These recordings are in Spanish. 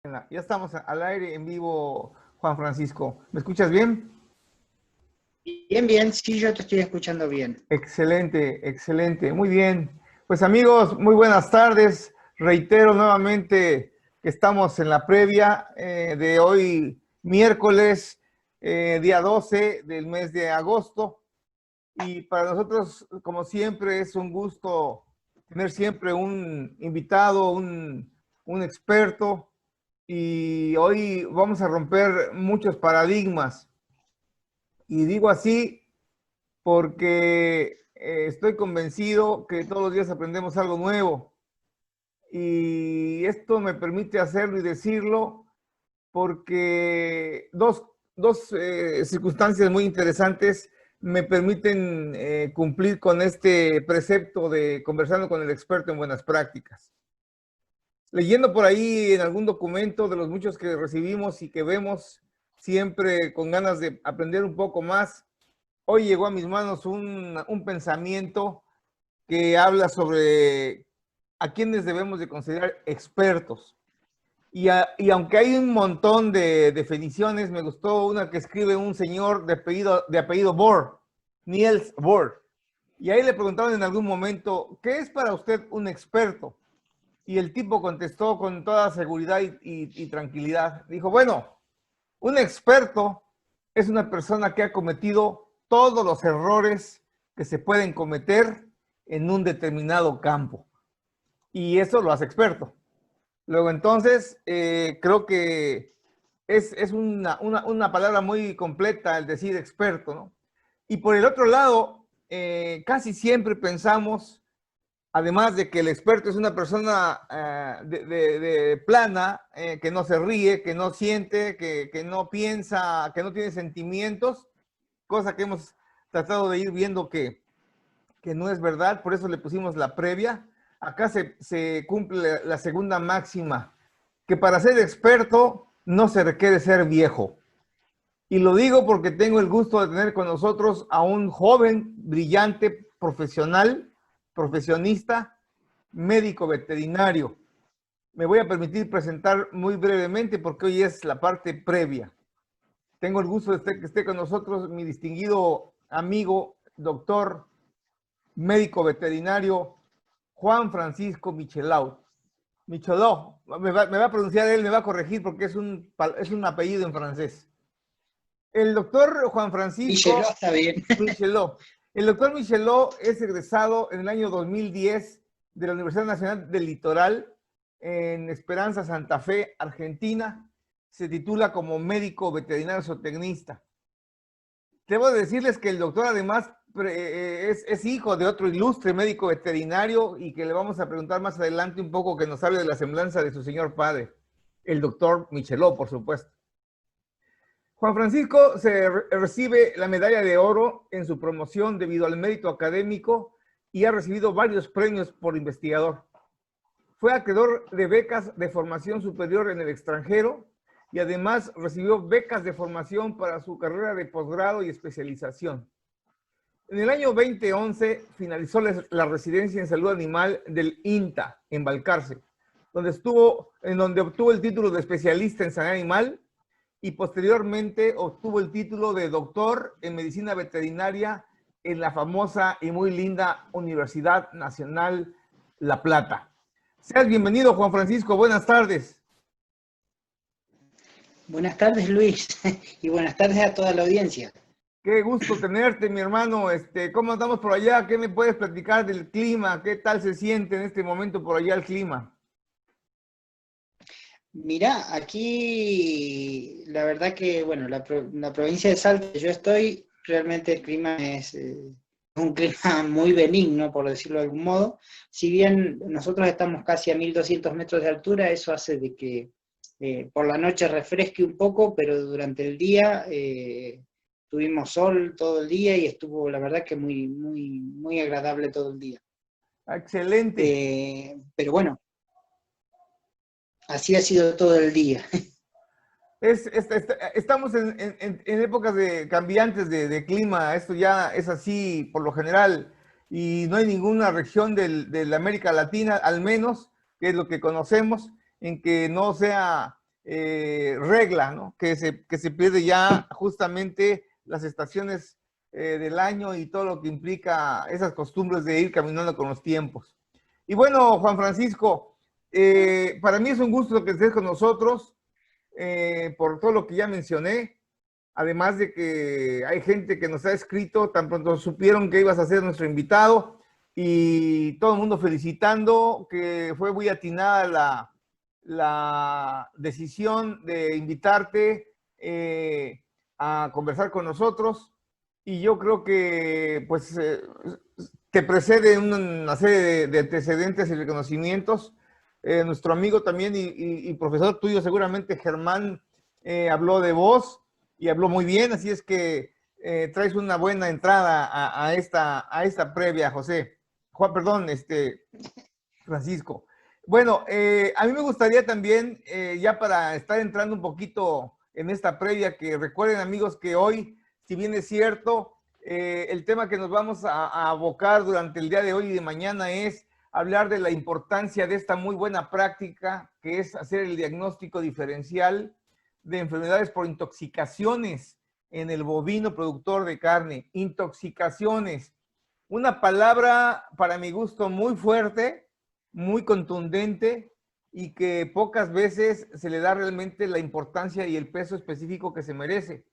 Ya estamos al aire en vivo, Juan Francisco. ¿Me escuchas bien? Bien, bien, sí, yo te estoy escuchando bien. Excelente, excelente. Muy bien. Pues amigos, muy buenas tardes. Reitero nuevamente que estamos en la previa de hoy, miércoles, día 12 del mes de agosto. Y para nosotros, como siempre, es un gusto tener siempre un invitado, un experto. Y hoy vamos a romper muchos paradigmas. Y digo así porque estoy convencido que todos los días aprendemos algo nuevo. Y esto me permite hacerlo y decirlo porque dos circunstancias muy interesantes me permiten cumplir con este precepto de conversando con el experto en buenas prácticas. Leyendo por ahí en algún documento de los muchos que recibimos y que vemos siempre con ganas de aprender un poco más, hoy llegó a mis manos un pensamiento que habla sobre a quienes debemos de considerar expertos. Y aunque hay un montón de definiciones, me gustó una que escribe un señor de apellido Bohr, Niels Bohr. Y ahí le preguntaron en algún momento, ¿qué es para usted un experto? Y el tipo contestó con toda seguridad y tranquilidad. Dijo, bueno, un experto es una persona que ha cometido todos los errores que se pueden cometer en un determinado campo. Y eso lo hace experto. Luego, entonces, creo que es una palabra muy completa el decir experto, ¿no? Y por el otro lado, casi siempre pensamos, además de que el experto es una persona de plana, que no se ríe, que no siente, que no piensa, que no tiene sentimientos, cosa que hemos tratado de ir viendo que no es verdad, por eso le pusimos la previa. Acá se cumple la segunda máxima, que para ser experto no se requiere ser viejo. Y lo digo porque tengo el gusto de tener con nosotros a un joven, brillante, profesional, profesionista, médico veterinario. Me voy a permitir presentar muy brevemente porque hoy es la parte previa. Tengo el gusto de que esté con nosotros mi distinguido amigo, doctor, médico veterinario, Juan Francisco Michelau. Michelau, me va a pronunciar él, me va a corregir porque es un apellido en francés. El doctor Juan Micheló Francisco está bien. Michelot. El doctor Michelot es egresado en el año 2010 de la Universidad Nacional del Litoral en Esperanza, Santa Fe, Argentina. Se titula como médico veterinario zootecnista. Debo decirles que el doctor además es hijo de otro ilustre médico veterinario y que le vamos a preguntar más adelante un poco que nos hable de la semblanza de su señor padre, el doctor Michelot, por supuesto. Juan Francisco recibe la medalla de oro en su promoción debido al mérito académico y ha recibido varios premios por investigador. Fue acreedor de becas de formación superior en el extranjero y además recibió becas de formación para su carrera de posgrado y especialización. En el año 2011 finalizó la residencia en salud animal del INTA en Balcarce, donde obtuvo el título de especialista en sanidad animal y posteriormente obtuvo el título de doctor en medicina veterinaria en la famosa y muy linda Universidad Nacional La Plata. Seas bienvenido, Juan Francisco, buenas tardes. Buenas tardes, Luis, y buenas tardes a toda la audiencia. Qué gusto tenerte, mi hermano. ¿Cómo andamos por allá? ¿Qué me puedes platicar del clima? ¿Qué tal se siente en este momento por allá el clima? Mirá, aquí la verdad que, bueno, la provincia de Salta, yo estoy, realmente el clima es un clima muy benigno, por decirlo de algún modo. Si bien nosotros estamos casi a 1200 metros de altura, eso hace de que por la noche refresque un poco, pero durante el día tuvimos sol todo el día y estuvo, la verdad que muy, muy, muy agradable todo el día. Excelente. Pero bueno, así ha sido todo el día. Estamos en épocas cambiantes de clima, esto ya es así por lo general, y no hay ninguna región de la América Latina, al menos, que es lo que conocemos, en que no sea regla, ¿no? Que se pierde ya justamente las estaciones del año y todo lo que implica esas costumbres de ir caminando con los tiempos. Y bueno, Juan Francisco, para mí es un gusto que estés con nosotros por todo lo que ya mencioné. Además de que hay gente que nos ha escrito, tan pronto supieron que ibas a ser nuestro invitado y todo el mundo felicitando, que fue muy atinada la decisión de invitarte a conversar con nosotros. Y yo creo que pues te precede una serie de antecedentes y reconocimientos. Nuestro amigo también y profesor tuyo, seguramente Germán, habló de vos y habló muy bien, así es que traes una buena entrada a esta previa, José. Juan, perdón, Francisco. Bueno, a mí me gustaría también, ya para estar entrando un poquito en esta previa, que recuerden, amigos, que hoy, si bien es cierto, el tema que nos vamos a abocar durante el día de hoy y de mañana es hablar de la importancia de esta muy buena práctica, que es hacer el diagnóstico diferencial de enfermedades por intoxicaciones en el bovino productor de carne. Intoxicaciones. Una palabra, para mi gusto, muy fuerte, muy contundente y que pocas veces se le da realmente la importancia y el peso específico que se merece.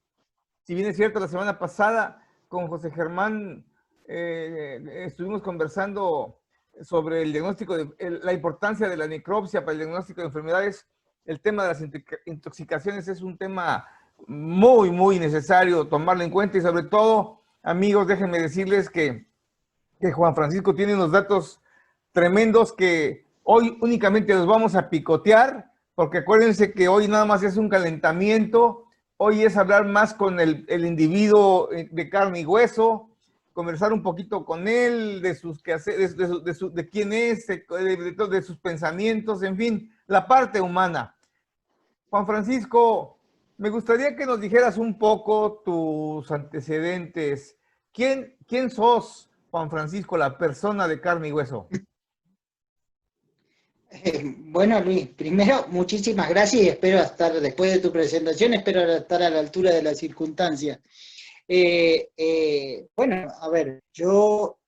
Si bien es cierto, la semana pasada con José Germán estuvimos conversando sobre el diagnóstico, la importancia de la necropsia para el diagnóstico de enfermedades. El tema de las intoxicaciones es un tema muy, muy necesario tomarlo en cuenta y sobre todo, amigos, déjenme decirles que Juan Francisco tiene unos datos tremendos que hoy únicamente los vamos a picotear, porque acuérdense que hoy nada más es un calentamiento, hoy es hablar más con el individuo de carne y hueso, conversar un poquito con él, de sus quehaceres, de quién es, de sus pensamientos, en fin, la parte humana. Juan Francisco, me gustaría que nos dijeras un poco tus antecedentes. ¿Quién sos, Juan Francisco, la persona de carne y hueso? Bueno, Luis, primero, muchísimas gracias y espero estar, después de tu presentación, espero estar a la altura de las circunstancias. Bueno, a ver, yo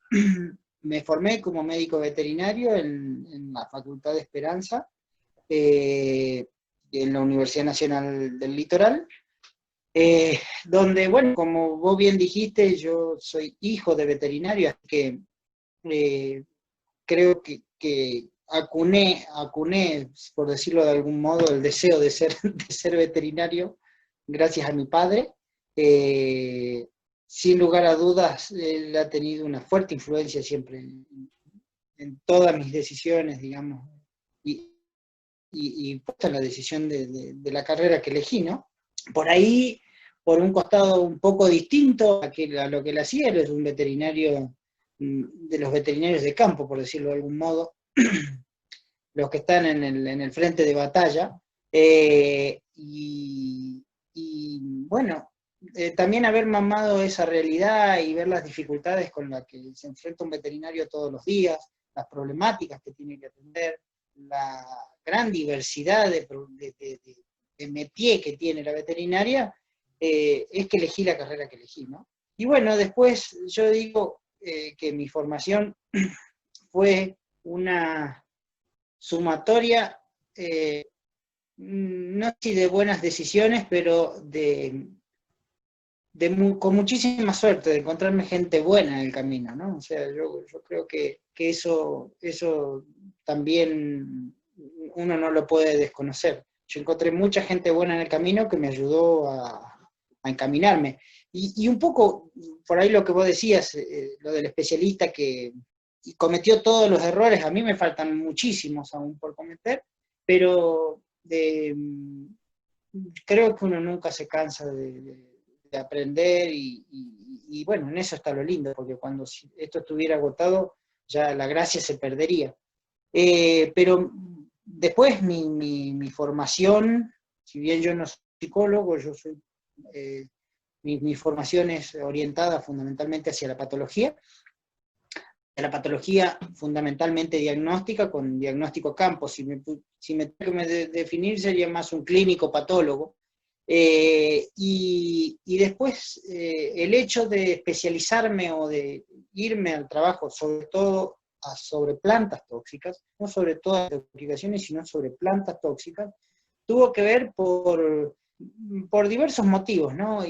me formé como médico veterinario en la Facultad de Esperanza, en la Universidad Nacional del Litoral, donde, bueno, como vos bien dijiste, yo soy hijo de veterinario, así que creo que acuné, por decirlo de algún modo, el deseo de ser veterinario gracias a mi padre. Sin lugar a dudas, él ha tenido una fuerte influencia siempre en todas mis decisiones, digamos, y en la decisión de la carrera que elegí, ¿no? Por ahí, por un costado un poco distinto a lo que él hacía, él es un veterinario, de los veterinarios de campo, por decirlo de algún modo, los que están en el frente de batalla, y bueno, también haber mamado esa realidad y ver las dificultades con las que se enfrenta un veterinario todos los días, las problemáticas que tiene que atender, la gran diversidad de métier que tiene la veterinaria, es que elegí la carrera que elegí, ¿no? Y bueno, después yo digo que mi formación fue una sumatoria, no sé si de buenas decisiones, pero con muchísima suerte de encontrarme gente buena en el camino, ¿no? O sea, yo creo que eso también uno no lo puede desconocer. Yo encontré mucha gente buena en el camino que me ayudó a encaminarme. Y un poco, por ahí lo que vos decías, lo del especialista que cometió todos los errores, a mí me faltan muchísimos aún por cometer, pero creo que uno nunca se cansa de aprender y bueno, en eso está lo lindo, porque cuando esto estuviera agotado, ya la gracia se perdería. Pero después mi formación, si bien yo no soy psicólogo, mi formación es orientada fundamentalmente hacia la patología, la patología fundamentalmente diagnóstica con diagnóstico campo. Si me tengo que definir, sería más un clínico patólogo. Y después el hecho de especializarme o de irme al trabajo, sobre todo sobre plantas tóxicas, no sobre todas las aplicaciones, sino sobre plantas tóxicas, tuvo que ver por diversos motivos, ¿no?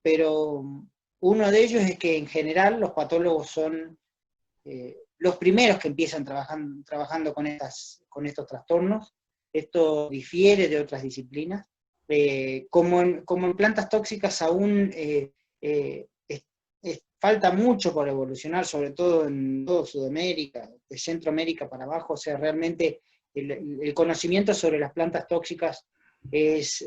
Pero uno de ellos es que en general los patólogos son los primeros que empiezan trabajando con estos trastornos. Esto difiere de otras disciplinas. Como en plantas tóxicas aún falta mucho por evolucionar, sobre todo en toda Sudamérica, de Centroamérica para abajo. O sea, realmente el conocimiento sobre las plantas tóxicas es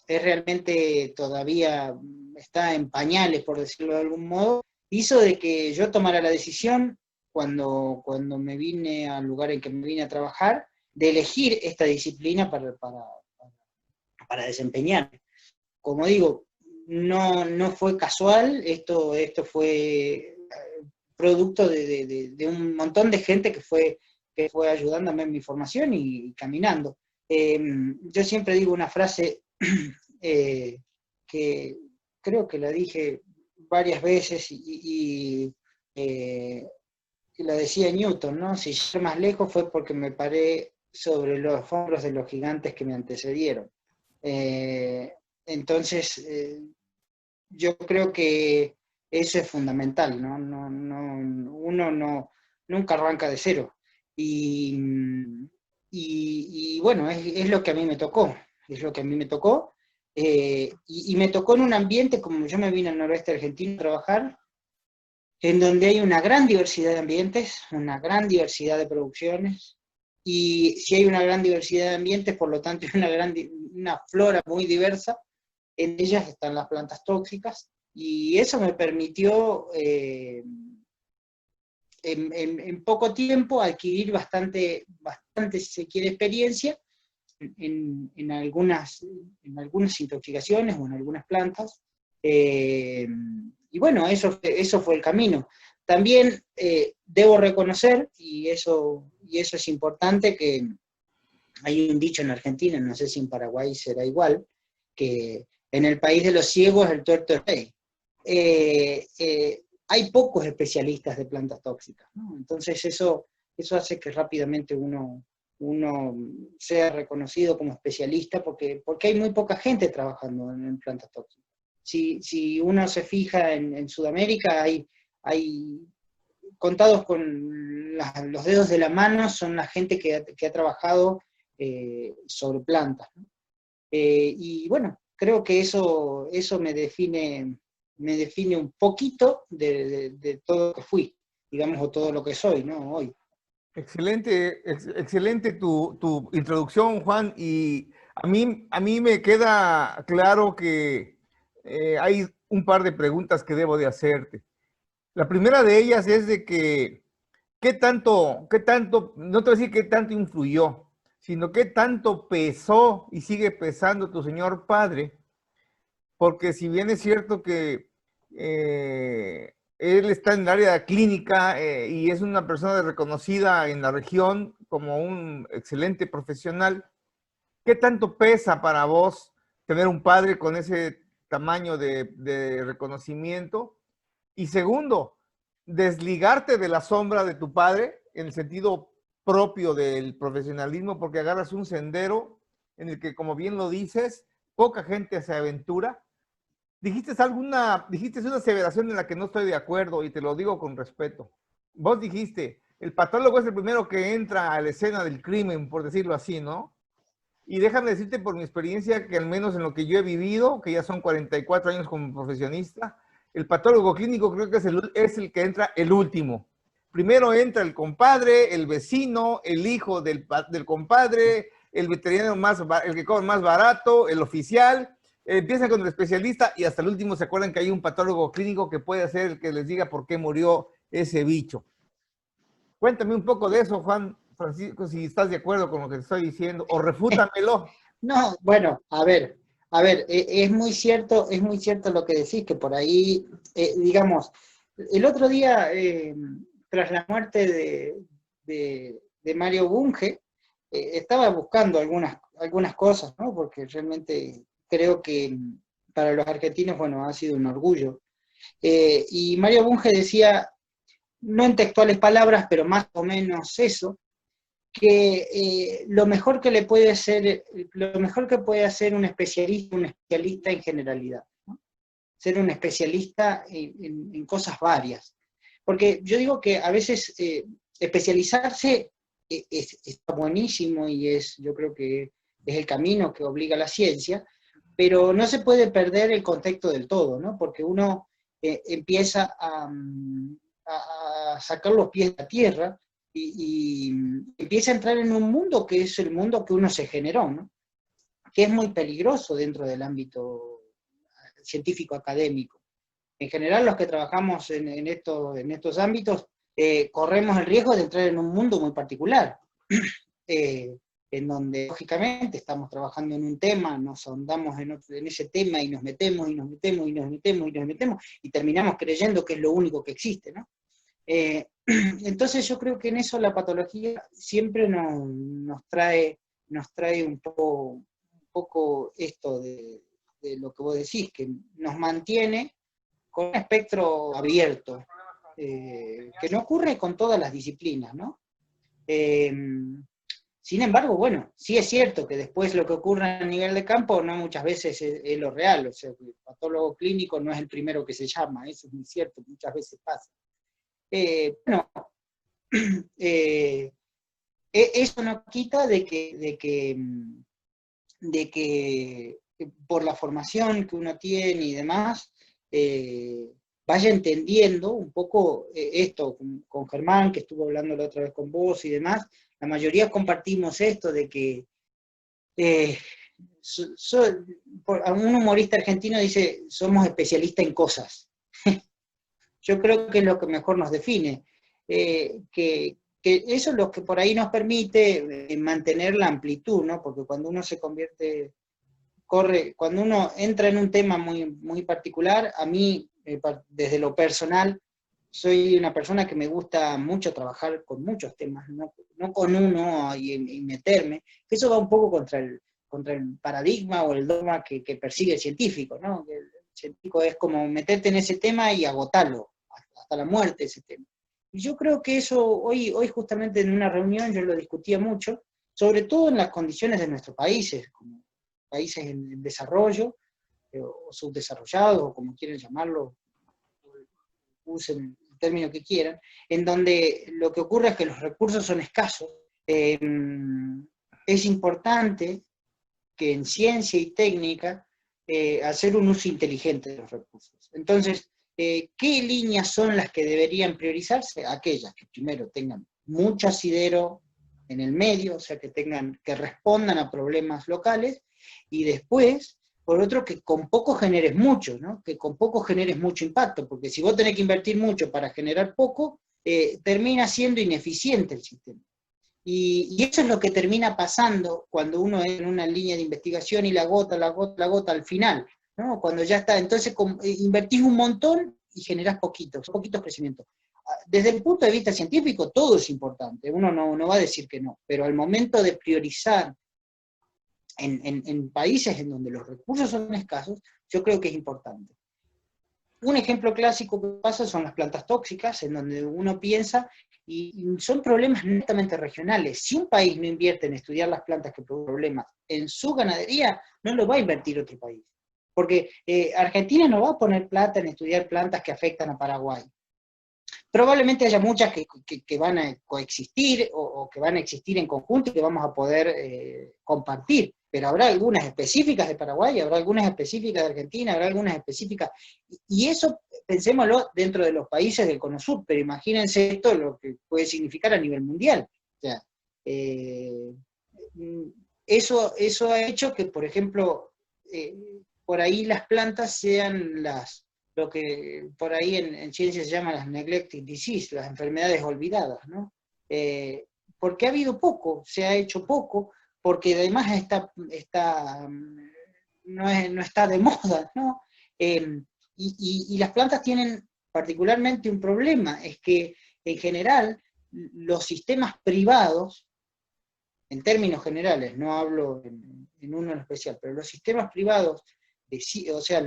realmente todavía está en pañales, por decirlo de algún modo. Hizo de que yo tomara la decisión, cuando me vine al lugar en que me vine a trabajar, de elegir esta disciplina para desempeñarme. Como digo, no fue casual, esto fue producto de un montón de gente que fue ayudándome en mi formación y caminando. Yo siempre digo una frase que creo que la dije varias veces y la decía Newton, ¿no? Si llegué más lejos fue porque me paré sobre los hombros de los gigantes que me antecedieron. Entonces, yo creo que eso es fundamental, ¿no? Uno nunca arranca de cero. Y bueno, es lo que a mí me tocó, es lo que a mí me tocó. Y me tocó en un ambiente, como yo me vine al noroeste argentino a trabajar, en donde hay una gran diversidad de ambientes, una gran diversidad de producciones, y si hay una gran diversidad de ambientes, por lo tanto hay una flora muy diversa. En ellas están las plantas tóxicas, y eso me permitió en poco tiempo adquirir bastante, si se quiere, experiencia en algunas intoxicaciones o en algunas plantas. Y bueno, eso fue el camino. También debo reconocer, y eso es importante, que hay un dicho en Argentina, no sé si en Paraguay será igual, que en el país de los ciegos el tuerto es rey. Hay pocos especialistas de plantas tóxicas, ¿no? Entonces eso hace que rápidamente uno sea reconocido como especialista, porque hay muy poca gente trabajando en plantas tóxicas. Si uno se fija en Sudamérica, hay contados con los dedos de la mano, son la gente que ha trabajado sobre plantas, ¿no? Y bueno, creo que eso me define un poquito de todo lo que fui, digamos, o todo lo que soy, ¿no? Hoy. Excelente, excelente tu introducción, Juan, y a mí me queda claro que hay un par de preguntas que debo de hacerte. La primera de ellas es de que, qué tanto, no te voy a decir qué tanto influyó, sino qué tanto pesó y sigue pesando tu señor padre, porque si bien es cierto que él está en el área clínica y es una persona reconocida en la región como un excelente profesional, ¿qué tanto pesa para vos tener un padre con ese tamaño de reconocimiento? Y segundo, desligarte de la sombra de tu padre en el sentido propio del profesionalismo, porque agarras un sendero en el que, como bien lo dices, poca gente se aventura. Dijiste una aseveración en la que no estoy de acuerdo y te lo digo con respeto. Vos dijiste, el patólogo es el primero que entra a la escena del crimen, por decirlo así, ¿no? Y déjame decirte por mi experiencia que al menos en lo que yo he vivido, que ya son 44 años como profesionista, el patólogo clínico creo que es el que entra el último. Primero entra el compadre, el vecino, el hijo del compadre, el veterinario el que cobra más barato, el oficial. Empiezan con el especialista y hasta el último se acuerdan que hay un patólogo clínico que puede ser el que les diga por qué murió ese bicho. Cuéntame un poco de eso, Juan Francisco, si estás de acuerdo con lo que te estoy diciendo, o refútamelo. No, bueno, a ver, es muy cierto lo que decís, que por ahí, digamos, El otro día, tras la muerte de Mario Bunge, estaba buscando algunas cosas, ¿no? Porque realmente creo que para los argentinos, bueno, ha sido un orgullo. Y Mario Bunge decía, no en textuales palabras, pero más o menos eso, que lo mejor que puede hacer un especialista en generalidad, ¿no? Ser un especialista en cosas varias. Porque yo digo que a veces especializarse está buenísimo y yo creo que es el camino que obliga a la ciencia, pero no se puede perder el contexto del todo, ¿no? Porque uno empieza a sacar los pies de la tierra y empieza a entrar en un mundo que es el mundo que uno se generó, ¿no? Que es muy peligroso dentro del ámbito científico académico. En general, los que trabajamos en estos ámbitos corremos el riesgo de entrar en un mundo muy particular, en donde lógicamente estamos trabajando en un tema, nos ahondamos en ese tema y nos metemos y nos metemos y nos metemos y nos metemos y terminamos creyendo que es lo único que existe, ¿no? Entonces yo creo que en eso la patología siempre nos trae un poco esto de lo que vos decís, que nos mantiene con un espectro abierto, que no ocurre con todas las disciplinas, ¿no? Sin embargo, bueno, sí es cierto que después lo que ocurre a nivel de campo no muchas veces es lo real, o sea, el patólogo clínico no es el primero que se llama, eso es muy cierto, muchas veces pasa. Bueno, eso no quita de que por la formación que uno tiene y demás, vaya entendiendo un poco esto con Germán, que estuvo hablando la otra vez con vos y demás. La mayoría compartimos esto de que un humorista argentino dice, somos especialistas en cosas. Yo creo que es lo que mejor nos define, que eso es lo que por ahí nos permite mantener la amplitud, ¿no? Porque cuando uno cuando uno entra en un tema muy, muy particular, a mí, desde lo personal, soy una persona que me gusta mucho trabajar con muchos temas, no con uno y meterme, que eso va un poco contra el paradigma o el dogma que persigue el científico, ¿no? El científico es como meterte en ese tema y agotarlo, hasta la muerte ese tema. Y yo creo que eso, hoy justamente en una reunión yo lo discutía mucho, sobre todo en las condiciones de nuestros países, como países en desarrollo, o subdesarrollados, o como quieren llamarlo, usen el término que quieran, en donde lo que ocurre es que los recursos son escasos. Es importante que en ciencia y técnica hacer un uso inteligente de los recursos. Entonces, ¿qué líneas son las que deberían priorizarse? Aquellas que primero tengan mucho asidero en el medio, o sea, que respondan a problemas locales, y después, por otro, que con poco generes mucho, ¿no? Que con poco generes mucho impacto, porque si vos tenés que invertir mucho para generar poco, termina siendo ineficiente el sistema. Y eso es lo que termina pasando cuando uno es en una línea de investigación y la gota al final, ¿no? Cuando ya está, entonces invertís un montón y generás poquitos crecimientos. Desde el punto de vista científico, todo es importante, uno no va a decir que no, pero al momento de priorizar en países en donde los recursos son escasos, yo creo que es importante. Un ejemplo clásico que pasa son las plantas tóxicas, en donde uno piensa, y son problemas netamente regionales. Si un país no invierte en estudiar las plantas que producen problemas en su ganadería, no lo va a invertir otro país. Porque Argentina no va a poner plata en estudiar plantas que afectan a Paraguay. Probablemente haya muchas que van a coexistir o que van a existir en conjunto y que vamos a poder compartir, pero habrá algunas específicas de Paraguay, habrá algunas específicas de Argentina, habrá algunas específicas, y eso pensémoslo dentro de los países del Cono Sur, pero imagínense esto lo que puede significar a nivel mundial. O sea, eso ha hecho que, por ejemplo, por ahí las plantas sean lo que por ahí en ciencia se llama las neglected disease, las enfermedades olvidadas, ¿no? Porque ha habido poco, se ha hecho poco, porque además no está de moda, ¿no? Y las plantas tienen particularmente un problema, es que en general los sistemas privados, en términos generales, no hablo en uno en especial, pero los sistemas privados, o sea,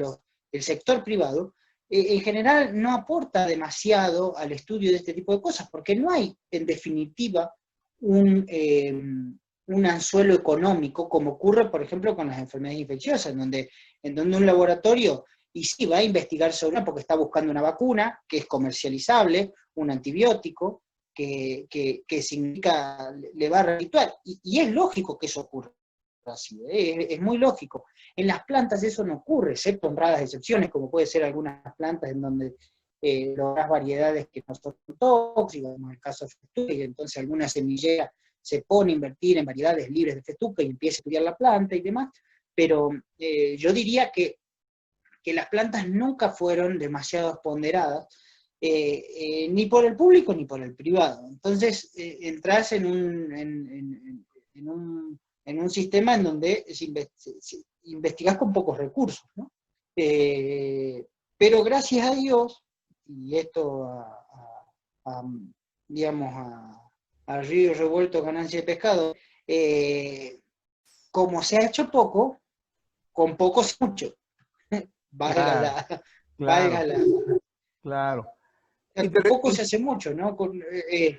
el sector privado, en general no aporta demasiado al estudio de este tipo de cosas, porque no hay, en definitiva, un anzuelo económico, como ocurre, por ejemplo, con las enfermedades infecciosas, en donde un laboratorio, y sí, va a investigar sobre una porque está buscando una vacuna, que es comercializable, un antibiótico, que significa, le va a redituar, y es lógico que eso ocurra así, es muy lógico. En las plantas eso no ocurre, excepto en raras excepciones, como puede ser algunas plantas en donde logras variedades que no son tóxicas, como el caso de festuca, y entonces alguna semillera se pone a invertir en variedades libres de festuca y empieza a estudiar la planta y demás, pero yo diría que las plantas nunca fueron demasiado ponderadas, ni por el público ni por el privado. Entonces entras en un sistema en donde investigás con pocos recursos, ¿no? Pero gracias a Dios, y esto digamos, a río revuelto ganancia de pescado, como se ha hecho poco, con poco se ha mucho. Claro, Valga claro, la. claro. Con poco se hace mucho, ¿no? No sé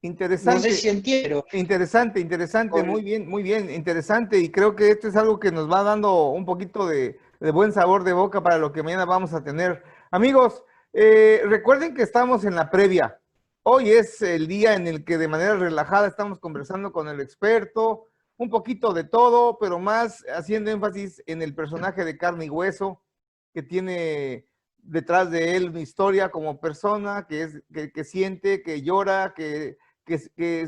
Interesante. si entiendo. Interesante, interesante, Con, muy bien, interesante, y creo que esto es algo que nos va dando un poquito de buen sabor de boca para lo que mañana vamos a tener. Amigos, recuerden que estamos en la previa. Hoy es el día en el que de manera relajada estamos conversando con el experto, un poquito de todo, pero más haciendo énfasis en el personaje de carne y hueso que tiene detrás de él una historia como persona, que siente, que llora, que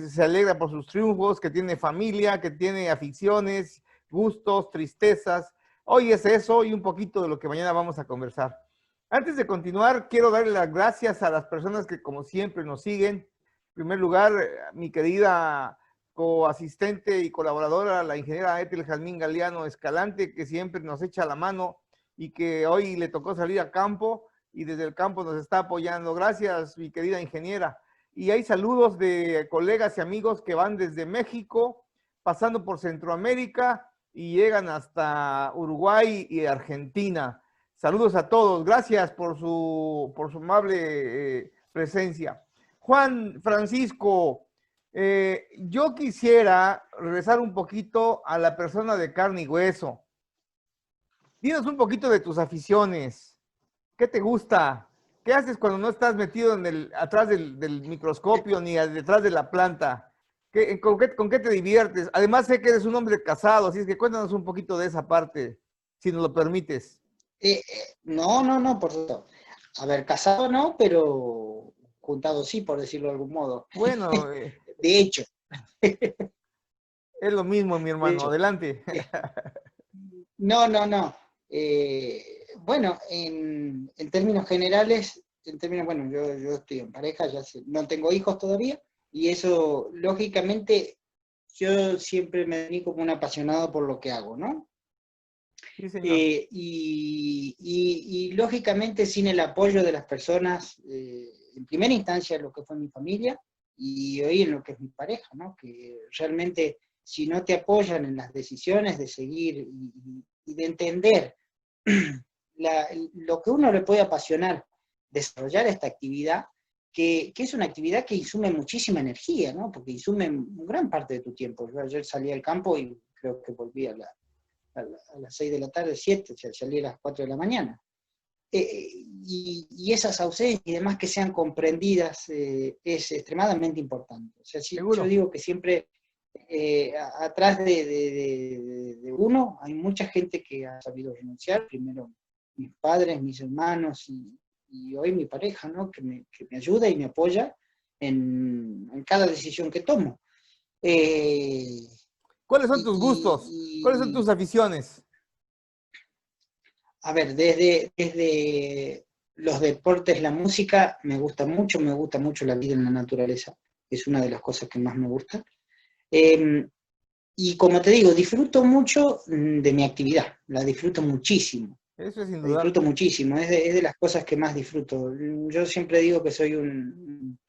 se alegra por sus triunfos, que tiene familia, que tiene aficiones, gustos, tristezas. Hoy es eso y un poquito de lo que mañana vamos a conversar. Antes de continuar, quiero darle las gracias a las personas que como siempre nos siguen. En primer lugar, mi querida coasistente y colaboradora, la ingeniera Ethel Jazmín Galeano Escalante, que siempre nos echa la mano y que hoy le tocó salir a campo y desde el campo nos está apoyando. Gracias, mi querida ingeniera. Y hay saludos de colegas y amigos que van desde México, pasando por Centroamérica y llegan hasta Uruguay y Argentina. Saludos a todos, gracias por su amable presencia. Juan Francisco, yo quisiera regresar un poquito a la persona de carne y hueso. Dinos un poquito de tus aficiones. ¿Qué te gusta? ¿Qué haces cuando no estás metido atrás del microscopio ni detrás de la planta? ¿Con qué te diviertes? Además sé que eres un hombre casado, así es que cuéntanos un poquito de esa parte, si nos lo permites. No, por supuesto. A ver, casado no, pero juntado sí, por decirlo de algún modo. Bueno, De hecho, es lo mismo, mi de hermano. hecho. Adelante. No. Bueno, en términos generales, bueno, yo estoy en pareja, no tengo hijos todavía, y eso, lógicamente, yo siempre me dedico como un apasionado por lo que hago, ¿no? Sí, señor. Y lógicamente sin el apoyo de las personas, en primera instancia lo que fue mi familia, y hoy en lo que es mi pareja, ¿no? Que realmente si no te apoyan en las decisiones de seguir y de entender lo que uno le puede apasionar, desarrollar esta actividad, que es una actividad que insume muchísima energía, ¿no? Porque insume gran parte de tu tiempo. Yo ayer salí al campo y creo que volví a las 6 de la tarde, 7, o sea, salí a las 4 de la mañana. Y esas ausencias y demás que sean comprendidas es extremadamente importante. O sea, yo Seguro. digo que siempre atrás de uno hay mucha gente que ha sabido renunciar, primero mis padres, mis hermanos y hoy mi pareja, ¿no? que me ayuda y me apoya en cada decisión que tomo. ¿Cuáles son tus gustos? ¿Cuáles son tus aficiones? A ver, desde los deportes, la música, me gusta mucho la vida en la naturaleza, es una de las cosas que más me gusta. Y como te digo, disfruto mucho de mi actividad, la disfruto muchísimo. Eso es Lo disfruto indudable. muchísimo, es de las cosas que más disfruto. Yo siempre digo que soy un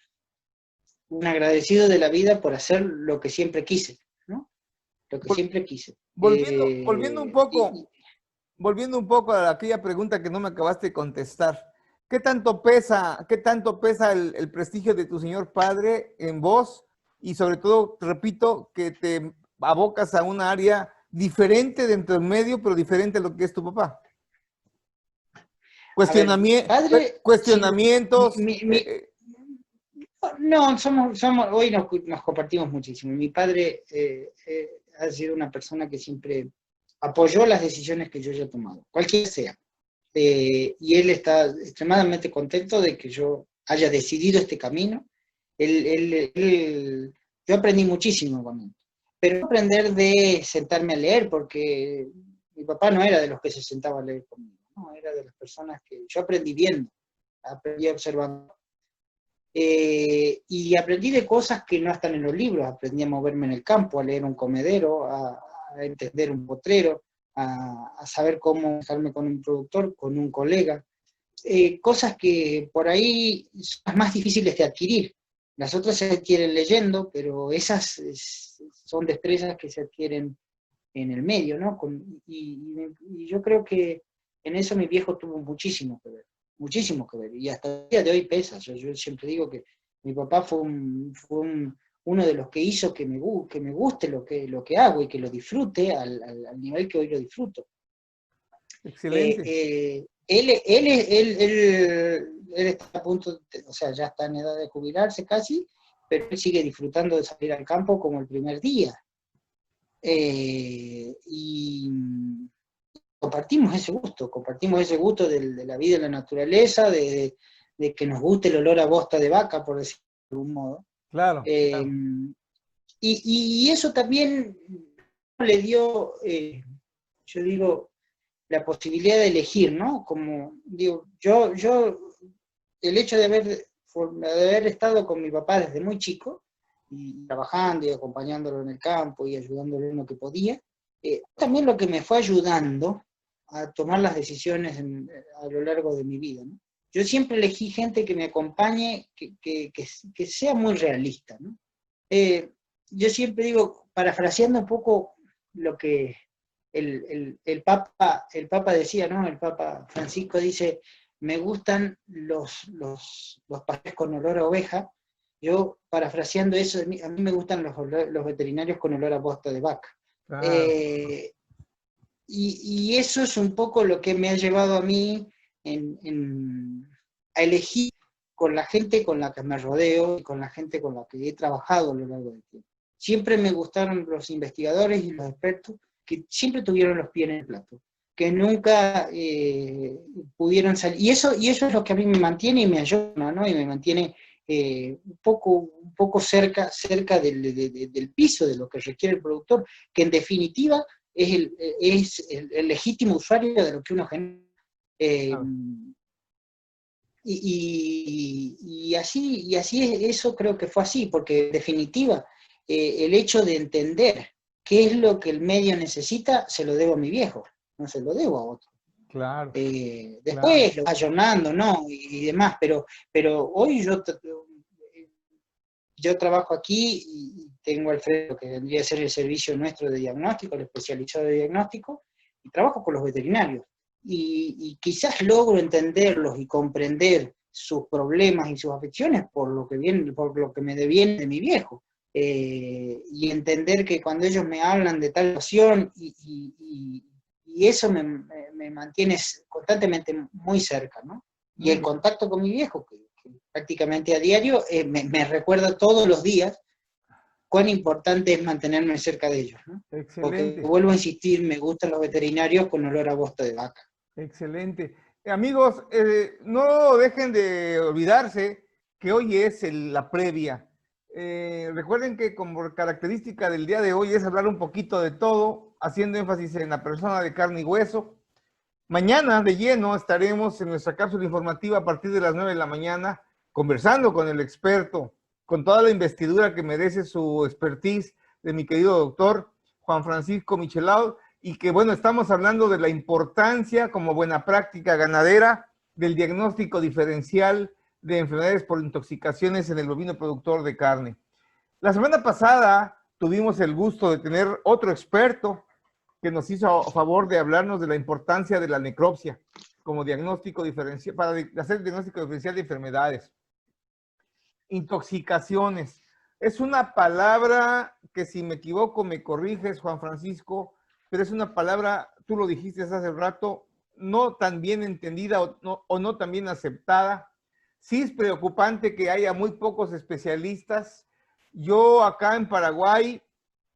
agradecido de la vida por hacer lo que siempre quise, ¿no? Lo que Vol- siempre quise. volviendo un poco, volviendo un poco a aquella pregunta que no me acabaste de contestar. Qué tanto pesa el prestigio de tu señor padre en vos? Y sobre todo, repito, que te abocas a un área diferente dentro del medio, pero diferente a lo que es tu papá. A ver, mi padre, Cuestionamientos. no, hoy nos compartimos muchísimo. Mi padre ha sido una persona que siempre apoyó las decisiones que yo haya tomado, cualquiera sea. Y él está extremadamente contento de que yo haya decidido este camino. Yo aprendí muchísimo con él, pero no aprender de sentarme a leer, porque mi papá no era de los que se sentaba a leer conmigo, ¿no? Era de las personas que yo aprendí viendo, aprendí observando. Y aprendí de cosas que no están en los libros, aprendí a moverme en el campo, a leer un comedero, a entender un potrero, a saber cómo dejarme con un productor, con un colega, cosas que por ahí son las más difíciles de adquirir. Las otras se adquieren leyendo, pero esas son destrezas que se adquieren en el medio, ¿no? Y yo creo que en eso mi viejo tuvo muchísimo que ver, y hasta el día de hoy pesa. Yo siempre digo que mi papá uno de los que hizo que me guste lo que hago y que lo disfrute al nivel que hoy lo disfruto. Excelente. Él está a punto, o sea, ya está en edad de jubilarse casi, pero él sigue disfrutando de salir al campo como el primer día. Y compartimos ese gusto de la vida en la naturaleza, de que nos guste el olor a bosta de vaca, por decirlo de algún modo. Claro, Eh, claro. y eso también le dio, yo digo, la posibilidad de elegir, ¿no? Como digo, el hecho de haber estado con mi papá desde muy chico, y trabajando y acompañándolo en el campo y ayudándolo en lo que podía, también lo que me fue ayudando a tomar las decisiones a lo largo de mi vida, ¿no? Yo siempre elegí gente que me acompañe, que sea muy realista, ¿no? Eh, yo siempre digo, parafraseando un poco lo que el Papa decía, ¿no? El Papa Francisco dice, me gustan los pasteles con olor a oveja. Yo, parafraseando eso, a mí me gustan los veterinarios con olor a bosta de vaca. Claro. Eh, y eso es un poco lo que me ha llevado a mí a elegir con la gente con la que me rodeo y con la gente con la que he trabajado a lo largo del tiempo. Siempre me gustaron los investigadores y los expertos que siempre tuvieron los pies en el plato, que nunca pudieron salir. Y eso es lo que a mí me mantiene y me ayuda, ¿no? Y me mantiene un poco cerca del piso de lo que requiere el productor, que en definitiva es el legítimo usuario de lo que uno genera. Eh, Claro. y así eso creo que fue así, porque en definitiva, el hecho de entender qué es lo que el medio necesita, se lo debo a mi viejo, no se lo debo a otro. Claro, claro. Después lo va ayornando, ¿no? Y demás, pero hoy yo trabajo aquí y tengo al frente lo que vendría a ser el servicio nuestro de diagnóstico, el especializado de diagnóstico, y trabajo con los veterinarios. Y quizás logro entenderlos y comprender sus problemas y sus afecciones por lo que me deviene de mi viejo. Y entender que cuando ellos me hablan de tal situación y eso me mantiene constantemente muy cerca, ¿no? Y Muy el bien. contacto con mi viejo, que prácticamente a diario, me recuerda todos los días cuán importante es mantenerme cerca de ellos, ¿no? Porque Excelente. vuelvo a insistir, me gustan los veterinarios con olor a bosta de vaca. Excelente. Amigos, no dejen de olvidarse que hoy es la previa. Recuerden que como característica del día de hoy es hablar un poquito de todo, haciendo énfasis en la persona de carne y hueso. Mañana de lleno estaremos en nuestra cápsula informativa a partir de las 9 de la mañana, conversando con el experto, con toda la investidura que merece su expertise de mi querido doctor Juan Francisco Michelao, y que, bueno, estamos hablando de la importancia como buena práctica ganadera del diagnóstico diferencial de enfermedades por intoxicaciones en el bovino productor de carne. La semana pasada tuvimos el gusto de tener otro experto que nos hizo favor de hablarnos de la importancia de la necropsia como diagnóstico diferencial, para hacer diagnóstico diferencial de enfermedades. Intoxicaciones. Es una palabra que, si me equivoco, me corriges, Juan Francisco, pero es una palabra, tú lo dijiste hace rato, no tan bien entendida o no tan bien aceptada. Sí es preocupante que haya muy pocos especialistas. Yo acá en Paraguay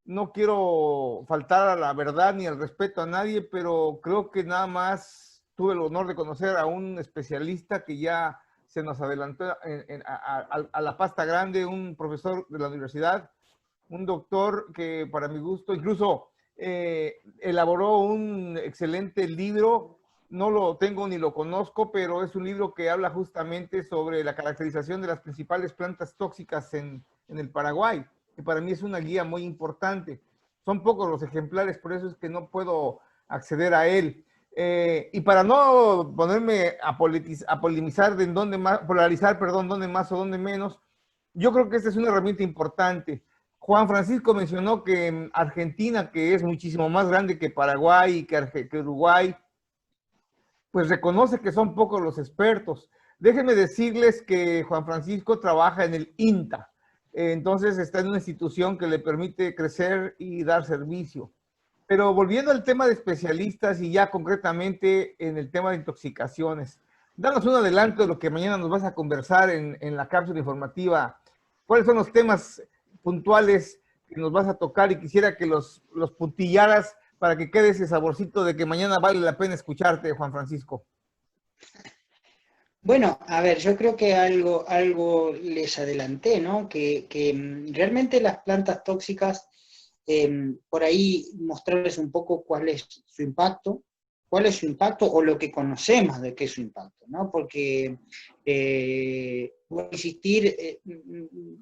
no quiero faltar a la verdad ni al respeto a nadie, pero creo que nada más tuve el honor de conocer a un especialista que ya se nos adelantó a la pasta grande, un profesor de la universidad, un doctor que para mi gusto incluso elaboró un excelente libro. No lo tengo ni lo conozco, pero es un libro que habla justamente sobre la caracterización de las principales plantas tóxicas en el Paraguay, que para mí es una guía muy importante. Son pocos los ejemplares, por eso es que no puedo acceder a él. Y para no ponerme a polemizar de dónde más, polarizar, perdón, dónde más o dónde menos, yo creo que esta es una herramienta importante. Juan Francisco mencionó que Argentina, que es muchísimo más grande que Paraguay y que Uruguay, pues reconoce que son pocos los expertos. Déjenme decirles que Juan Francisco trabaja en el INTA, entonces está en una institución que le permite crecer y dar servicio. Pero volviendo al tema de especialistas y ya concretamente en el tema de intoxicaciones, danos un adelanto de lo que mañana nos vas a conversar en la cápsula informativa. ¿Cuáles son los temas puntuales que nos vas a tocar? Y quisiera que los puntillaras para que quede ese saborcito de que mañana vale la pena escucharte, Juan Francisco. Bueno, a ver, yo creo que algo les adelanté, ¿no? Que realmente las plantas tóxicas, por ahí mostrarles un poco cuál es su impacto o lo que conocemos de qué es su impacto, ¿no? Porque, voy a insistir,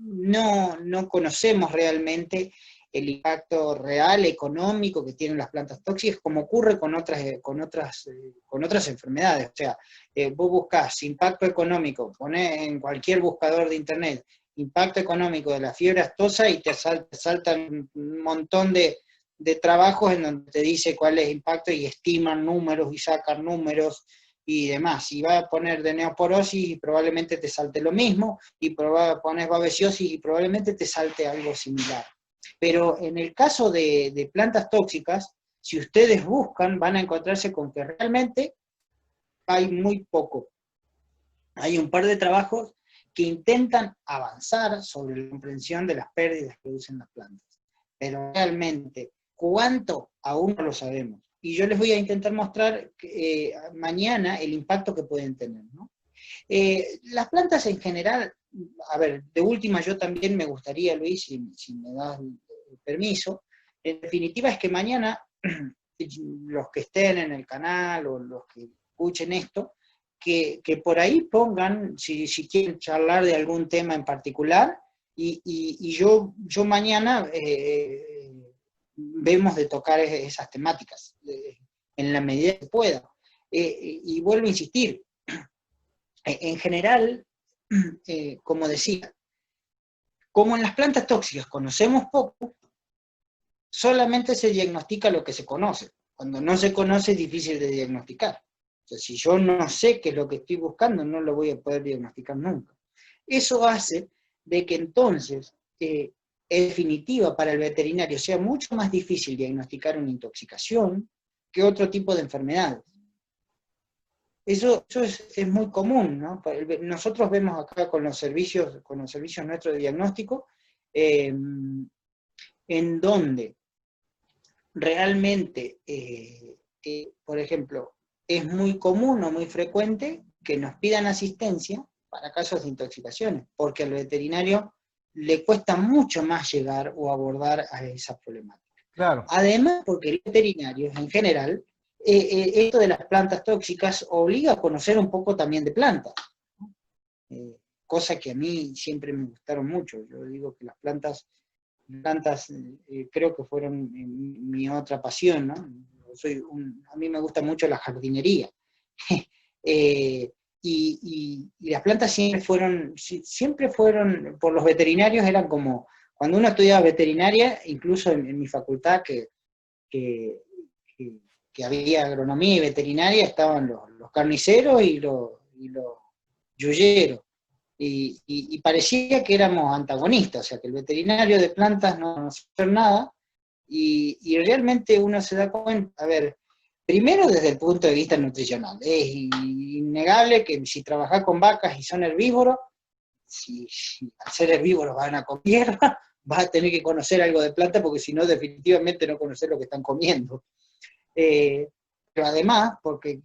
no conocemos realmente el impacto real económico que tienen las plantas tóxicas, como ocurre con otras enfermedades. O sea, vos buscás impacto económico, ponés en cualquier buscador de internet impacto económico de la fiebre aftosa y te saltan un montón de trabajos en donde te dice cuál es el impacto y estiman números y sacan números y demás. Y va a poner de neoporosis y probablemente te salte lo mismo, y pones babesiosis y probablemente te salte algo similar. Pero en el caso de plantas tóxicas, si ustedes buscan, van a encontrarse con que realmente hay muy poco. Hay un par de trabajos que intentan avanzar sobre la comprensión de las pérdidas que producen las plantas. Pero realmente, ¿cuánto? Aún no lo sabemos. Y yo les voy a intentar mostrar mañana el impacto que pueden tener, ¿no? Las plantas en general, a ver, de última yo también me gustaría, Luis, si me das el permiso, en definitiva es que mañana los que estén en el canal o los que escuchen esto, que por ahí pongan, si quieren charlar de algún tema en particular, y yo mañana vemos de tocar esas temáticas, en la medida que pueda. Y vuelvo a insistir, en general, como decía, como en las plantas tóxicas conocemos poco, solamente se diagnostica lo que se conoce. Cuando no se conoce es difícil de diagnosticar. O sea, si yo no sé qué es lo que estoy buscando, no lo voy a poder diagnosticar nunca. Eso hace de que entonces, en definitiva, para el veterinario sea mucho más difícil diagnosticar una intoxicación que otro tipo de enfermedades. Eso es muy común, ¿no? Nosotros vemos acá con los servicios nuestros de diagnóstico, en donde realmente, por ejemplo, es muy común o muy frecuente que nos pidan asistencia para casos de intoxicaciones, porque al veterinario le cuesta mucho más llegar o abordar a esa problemática. Claro. Además, porque el veterinario, en general, esto de las plantas tóxicas obliga a conocer un poco también de plantas, cosa que a mí siempre me gustaron mucho. Yo digo que las plantas creo que fueron mi otra pasión, ¿no? a mí me gusta mucho la jardinería. Y las plantas siempre fueron, por los veterinarios, eran como, cuando uno estudiaba veterinaria, incluso en mi facultad, que había agronomía y veterinaria, estaban los carniceros y los yuyeros. Y parecía que éramos antagonistas, o sea, que el veterinario de plantas no sabía nada, y realmente uno se da cuenta, a ver, primero desde el punto de vista nutricional, es innegable que si trabajás con vacas y son herbívoros, si al ser herbívoros van a comer hierba, vas a tener que conocer algo de planta, porque si no, definitivamente no conocer lo que están comiendo. Pero además, porque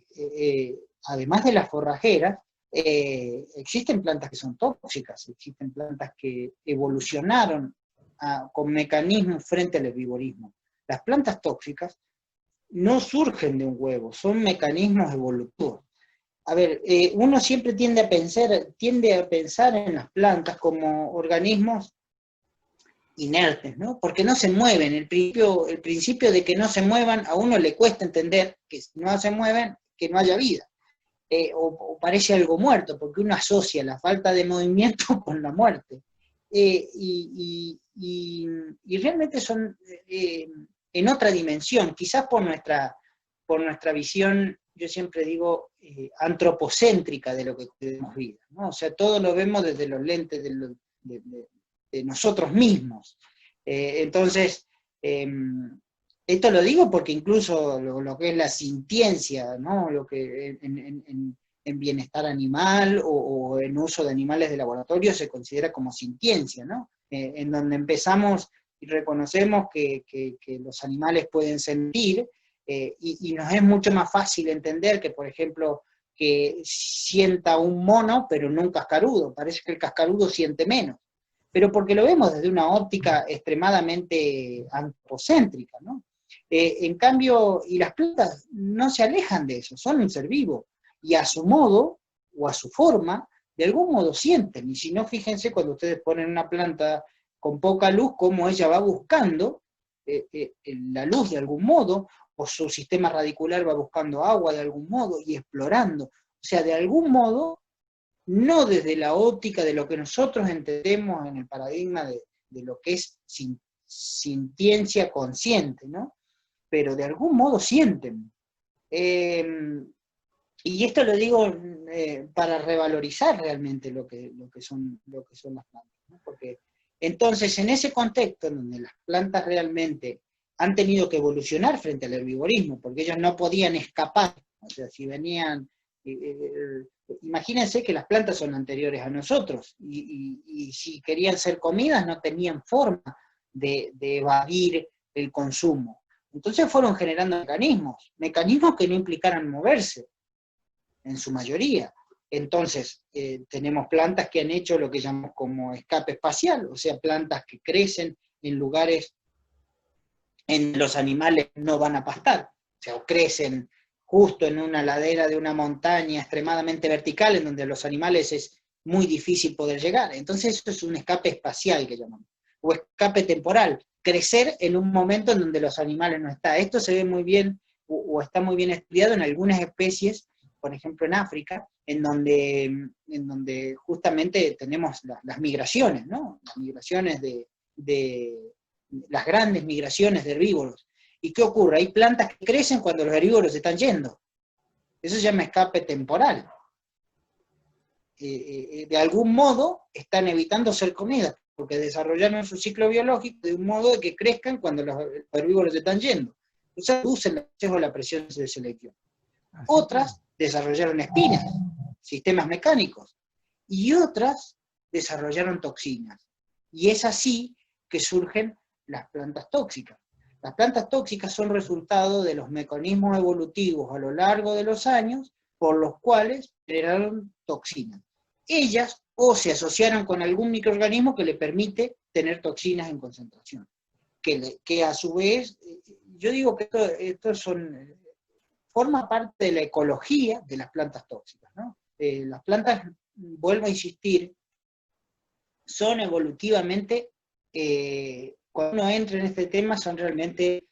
además de las forrajeras, existen plantas que son tóxicas, existen plantas que evolucionaron con mecanismos frente al herbivorismo. Las plantas tóxicas no surgen de un huevo, son mecanismos evolutivos. A ver, uno siempre tiende a pensar en las plantas como organismos inertes, ¿no? Porque no se mueven. El principio de que no se muevan, a uno le cuesta entender que si no se mueven, que no haya vida. O parece algo muerto, porque uno asocia la falta de movimiento con la muerte. Y realmente son en otra dimensión, quizás por nuestra visión, yo siempre digo, antropocéntrica de lo que tenemos vida, ¿no? O sea, todo lo vemos desde los lentes de nosotros mismos. Entonces, esto lo digo porque incluso lo que es la sintiencia, ¿no? Lo que en bienestar animal o en uso de animales de laboratorio se considera como sintiencia, ¿no? En donde empezamos y reconocemos que los animales pueden sentir, y nos es mucho más fácil entender que, por ejemplo, que sienta un mono, pero no un cascarudo. Parece que el cascarudo siente menos, pero porque lo vemos desde una óptica extremadamente antropocéntrica, ¿no? En cambio, y las plantas no se alejan de eso, son un ser vivo, y a su modo, o a su forma, de algún modo sienten, y si no, fíjense cuando ustedes ponen una planta con poca luz, cómo ella va buscando la luz de algún modo, o su sistema radicular va buscando agua de algún modo, y explorando, o sea, de algún modo, no desde la óptica de lo que nosotros entendemos en el paradigma de lo que es sintiencia consciente, ¿no? Pero de algún modo sienten. Y esto lo digo para revalorizar realmente lo que son las plantas, ¿no? Porque entonces en ese contexto en donde las plantas realmente han tenido que evolucionar frente al herbivorismo, porque ellas no podían escapar, o sea, si venían... imagínense que las plantas son anteriores a nosotros, y si querían ser comidas no tenían forma de evadir el consumo. Entonces fueron generando mecanismos que no implicaran moverse, en su mayoría. Entonces, tenemos plantas que han hecho lo que llamamos como escape espacial, o sea, plantas que crecen en lugares en los animales no van a pastar, o sea, o crecen justo en una ladera de una montaña extremadamente vertical, en donde a los animales es muy difícil poder llegar. Entonces eso es un escape espacial que llamamos, o escape temporal, crecer en un momento en donde los animales no están. Esto se ve muy bien, o está muy bien estudiado en algunas especies, por ejemplo en África, en donde justamente tenemos las migraciones, ¿no? Las migraciones las grandes migraciones de herbívoros. ¿Y qué ocurre? Hay plantas que crecen cuando los herbívoros se están yendo. Eso se llama escape temporal. De algún modo están evitando ser comidas, porque desarrollaron su ciclo biológico de un modo de que crezcan cuando los herbívoros se están yendo. Entonces reducen la presión de selección. Otras desarrollaron espinas, sistemas mecánicos, y otras desarrollaron toxinas. Y es así que surgen las plantas tóxicas. Las plantas tóxicas son resultado de los mecanismos evolutivos a lo largo de los años por los cuales generaron toxinas. Ellas o se asociaron con algún microorganismo que le permite tener toxinas en concentración, que a su vez, yo digo que esto forma parte de la ecología de las plantas tóxicas, ¿no? Las plantas, vuelvo a insistir, son evolutivamente, cuando uno entra en este tema, son realmente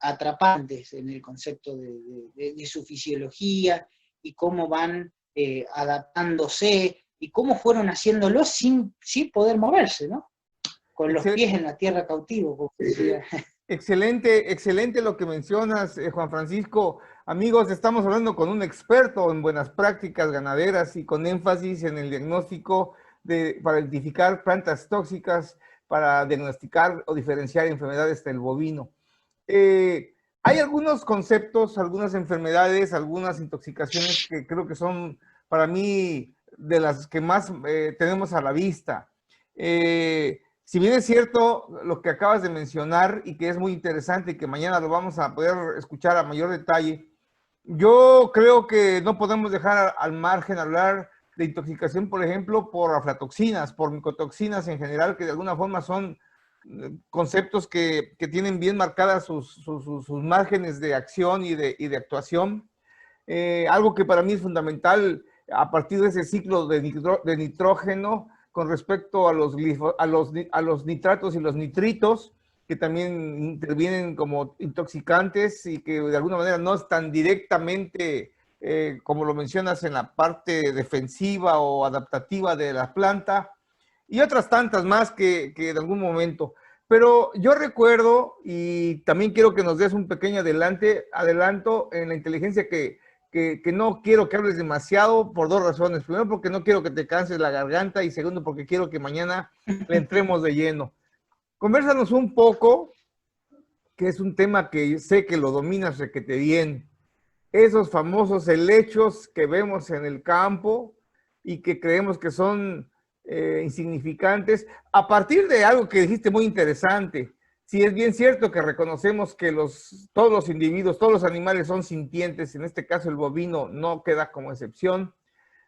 atrapantes en el concepto de su fisiología y cómo van adaptándose y cómo fueron haciéndolo sin poder moverse, ¿no? Con los pies en la tierra cautivo, como decía. Excelente, excelente lo que mencionas, Juan Francisco. Amigos, estamos hablando con un experto en buenas prácticas ganaderas y con énfasis en el diagnóstico para identificar plantas tóxicas, para diagnosticar o diferenciar enfermedades del bovino. Hay algunos conceptos, algunas enfermedades, algunas intoxicaciones que creo que son para mí de las que más tenemos a la vista. Si bien es cierto lo que acabas de mencionar y que es muy interesante y que mañana lo vamos a poder escuchar a mayor detalle, yo creo que no podemos dejar al margen hablar de intoxicación, por ejemplo, por aflatoxinas, por micotoxinas en general, que de alguna forma son conceptos que tienen bien marcadas sus márgenes de acción y de actuación. Algo que para mí es fundamental a partir de ese ciclo de nitrógeno con respecto a los nitratos y los nitritos, que también intervienen como intoxicantes y que de alguna manera no están directamente, como lo mencionas, en la parte defensiva o adaptativa de la planta, y otras tantas más que en algún momento. Pero yo recuerdo, y también quiero que nos des un pequeño adelanto en la inteligencia que no quiero que hables demasiado por dos razones. Primero, porque no quiero que te canses la garganta y segundo, porque quiero que mañana le entremos de lleno. Convérsanos un poco, que es un tema que sé que lo dominas requete bien. Esos famosos helechos que vemos en el campo y que creemos que son insignificantes, a partir de algo que dijiste muy interesante. Sí, es bien cierto que reconocemos que todos los individuos, todos los animales son sintientes, en este caso el bovino no queda como excepción.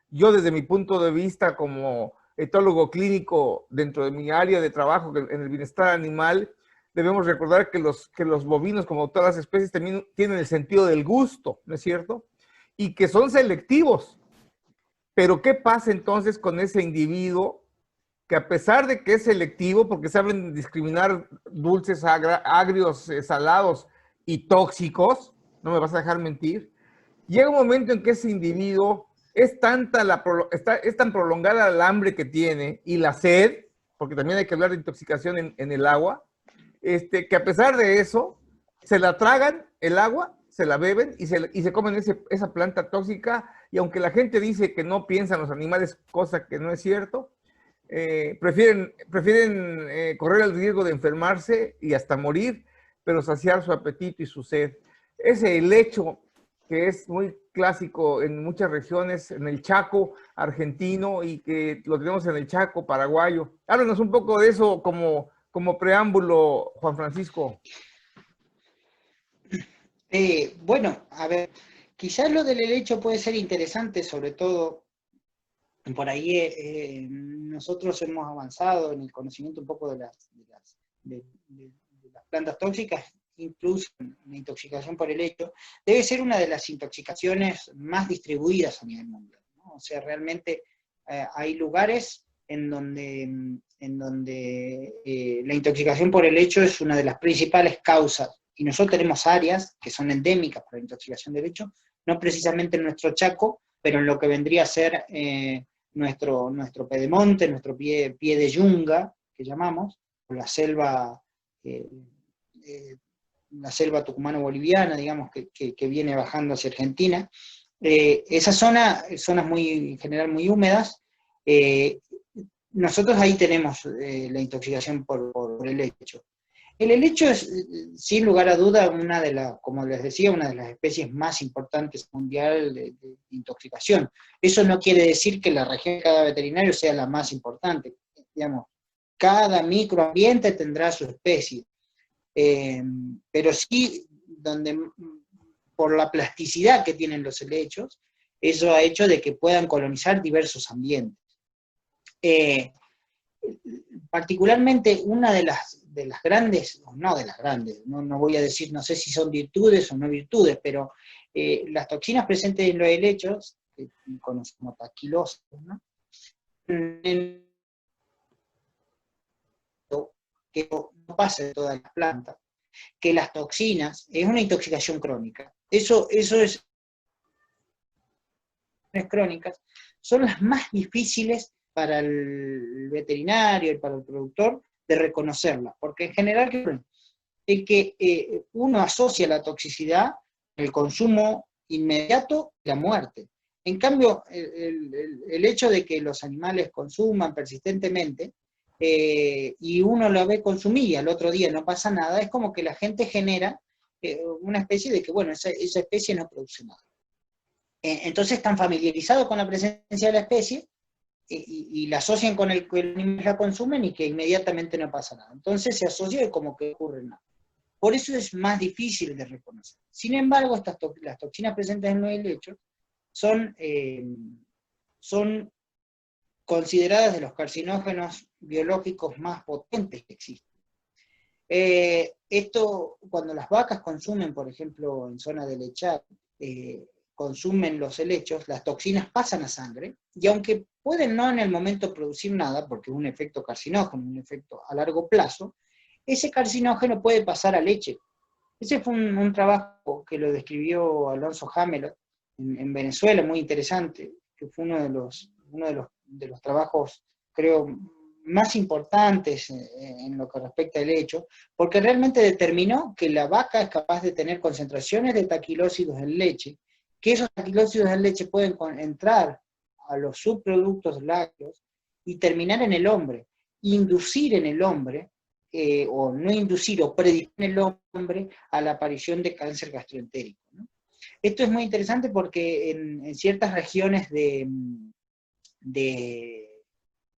Yo desde mi punto de vista como etólogo clínico dentro de mi área de trabajo en el bienestar animal, debemos recordar que los bovinos, como todas las especies, también tienen el sentido del gusto, ¿no es cierto? Y que son selectivos. Pero ¿qué pasa entonces con ese individuo que a pesar de que es selectivo, porque saben discriminar dulces, agrios, salados y tóxicos, no me vas a dejar mentir, llega un momento en que ese individuo es tan prolongada el hambre que tiene y la sed, porque también hay que hablar de intoxicación en el agua, que a pesar de eso, se la tragan el agua, se la beben y se comen esa planta tóxica, y aunque la gente dice que no piensan los animales, cosa que no es cierto, prefieren correr el riesgo de enfermarse y hasta morir, pero saciar su apetito y su sed. Ese helecho que es muy clásico en muchas regiones, en el Chaco argentino y que lo tenemos en el Chaco paraguayo. Háblanos un poco de eso como preámbulo, Juan Francisco. Bueno, a ver, quizás lo del helecho puede ser interesante, sobre todo por ahí nosotros hemos avanzado en el conocimiento un poco de las plantas tóxicas, incluso la intoxicación por helecho, debe ser una de las intoxicaciones más distribuidas a nivel mundial, ¿no? O sea, realmente hay lugares en donde la intoxicación por helecho es una de las principales causas, y nosotros tenemos áreas que son endémicas para la intoxicación de helecho, no precisamente en nuestro Chaco, pero en lo que vendría a ser nuestro pedemonte, nuestro pie de yunga, que llamamos, o la selva tucumano-boliviana, digamos, que viene bajando hacia Argentina. Esa zonas muy, en general muy húmedas, nosotros ahí tenemos la intoxicación por el helecho. El helecho es, sin lugar a duda, como les decía, una de las especies más importantes mundial de intoxicación. Eso no quiere decir que la región de cada veterinario sea la más importante. Digamos, cada microambiente tendrá su especie. Pero sí, por la plasticidad que tienen los helechos, eso ha hecho de que puedan colonizar diversos ambientes. Particularmente una de las grandes, o no de las grandes, no voy a decir, no sé si son virtudes o no virtudes, pero las toxinas presentes en los helechos, que conocemos como taquilosis, ¿no? Que no pasa de todas las plantas, que las toxinas es una intoxicación crónica. Eso es crónicas, son las más difíciles para el veterinario y para el productor de reconocerlas, porque en general es que uno asocia la toxicidad, el consumo inmediato y la muerte. En cambio, el hecho de que los animales consuman persistentemente y uno lo ve consumir y al otro día no pasa nada, es como que la gente genera una especie de que, bueno, esa especie no produce nada. Entonces están familiarizados con la presencia de la especie y la asocian con el que los animales la consumen y que inmediatamente no pasa nada. Entonces se asocia y como que ocurre nada. Por eso es más difícil de reconocer. Sin embargo, las toxinas presentes en los helechos son consideradas de los carcinógenos biológicos más potentes que existen. Esto, cuando las vacas consumen, por ejemplo, en zona de lechal, consumen los helechos, las toxinas pasan a sangre, y aunque pueden no en el momento producir nada, porque es un efecto carcinógeno, un efecto a largo plazo, ese carcinógeno puede pasar a leche. Ese fue un trabajo que lo describió Alonso Hamelot en Venezuela, muy interesante, que fue uno de los trabajos, creo, más importantes en lo que respecta al hecho, porque realmente determinó que la vaca es capaz de tener concentraciones de taquilócidos en leche, que esos taquilócidos en leche pueden entrar a los subproductos lácteos y terminar en el hombre, inducir en el hombre, o no inducir o predecir en el hombre a la aparición de cáncer gastroentérico, ¿no? Esto es muy interesante porque en ciertas regiones de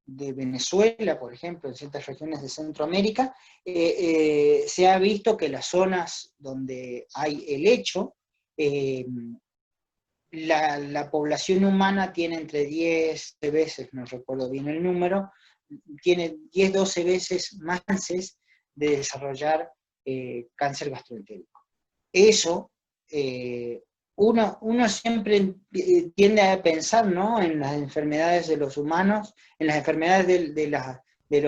Venezuela, por ejemplo, en ciertas regiones de Centroamérica, se ha visto que las zonas donde hay helecho, la población humana tiene entre 10 veces, no recuerdo bien el número, tiene 10, 12 veces más chances de desarrollar cáncer gastroentérico. Eso, uno siempre tiende a pensar, ¿no?, en las enfermedades de los humanos, en las enfermedades de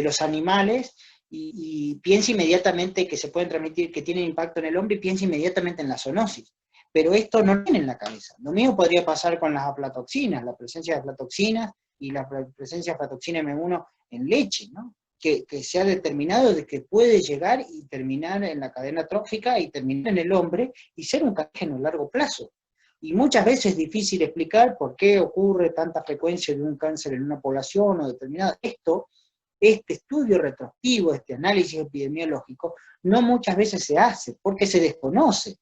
los animales, y piensa inmediatamente que se pueden transmitir, que tienen impacto en el hombre, y piensa inmediatamente en la zoonosis. Pero esto no tiene en la cabeza. Lo mismo podría pasar con las aflatoxinas, la presencia de aflatoxinas y la presencia de aflatoxina M1 en leche, ¿no? Que se ha determinado de que puede llegar y terminar en la cadena trófica y terminar en el hombre y ser un cancerígeno a largo plazo. Y muchas veces es difícil explicar por qué ocurre tanta frecuencia de un cáncer en una población o determinada. Este estudio retrospectivo, este análisis epidemiológico, no muchas veces se hace porque se desconoce.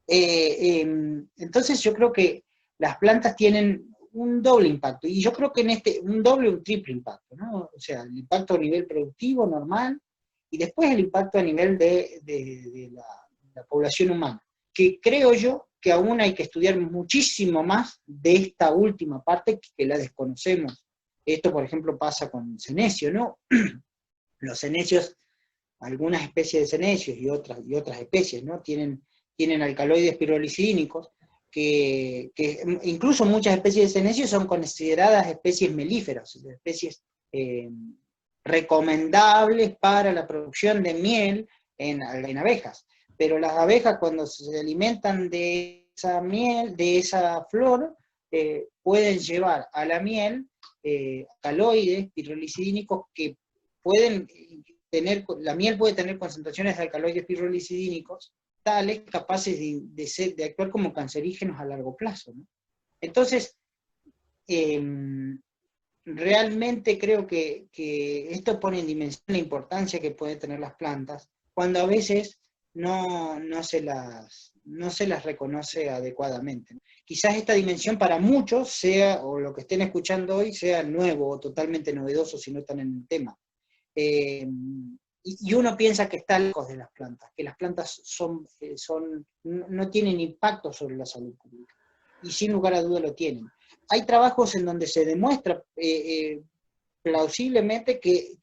Entonces yo creo que las plantas tienen un doble impacto, y yo creo que un doble o un triple impacto, ¿no? O sea, el impacto a nivel productivo normal, y después el impacto a nivel de la población humana, que creo yo que aún hay que estudiar muchísimo más de esta última parte que la desconocemos. Esto, por ejemplo, pasa con senecio, ¿no? Los senecios, algunas especies de senecios y otras especies, ¿no?, tienen alcaloides pirrolizidínicos, que incluso muchas especies de senecios son consideradas especies melíferas, especies recomendables para la producción de miel en abejas. Pero las abejas, cuando se alimentan de esa miel, de esa flor, pueden llevar a la miel alcaloides pirrolicidínicos que pueden la miel puede tener concentraciones de alcaloides pirrolicidínicos tales capaces de actuar como cancerígenos a largo plazo, ¿no? Entonces, realmente creo que esto pone en dimensión la importancia que pueden tener las plantas, cuando a veces no se las reconoce adecuadamente, ¿no? Quizás esta dimensión para muchos sea, o lo que estén escuchando hoy, sea nuevo o totalmente novedoso si no están en el tema. Y uno piensa que está lejos de las plantas, que las plantas no tienen impacto sobre la salud pública, y sin lugar a duda lo tienen. Hay trabajos en donde se demuestra plausiblemente que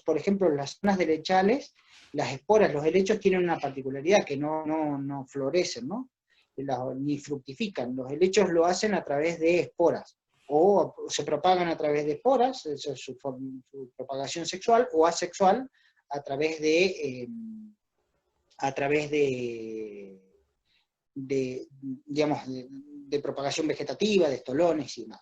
por ejemplo, las zonas de lechales, las esporas, los helechos tienen una particularidad, que no florecen, ¿no?, ni fructifican. Los helechos lo hacen a través de esporas, o se propagan a través de esporas, esa es su propagación sexual, o asexual, a través de a través digamos, de propagación vegetativa, de estolones y demás.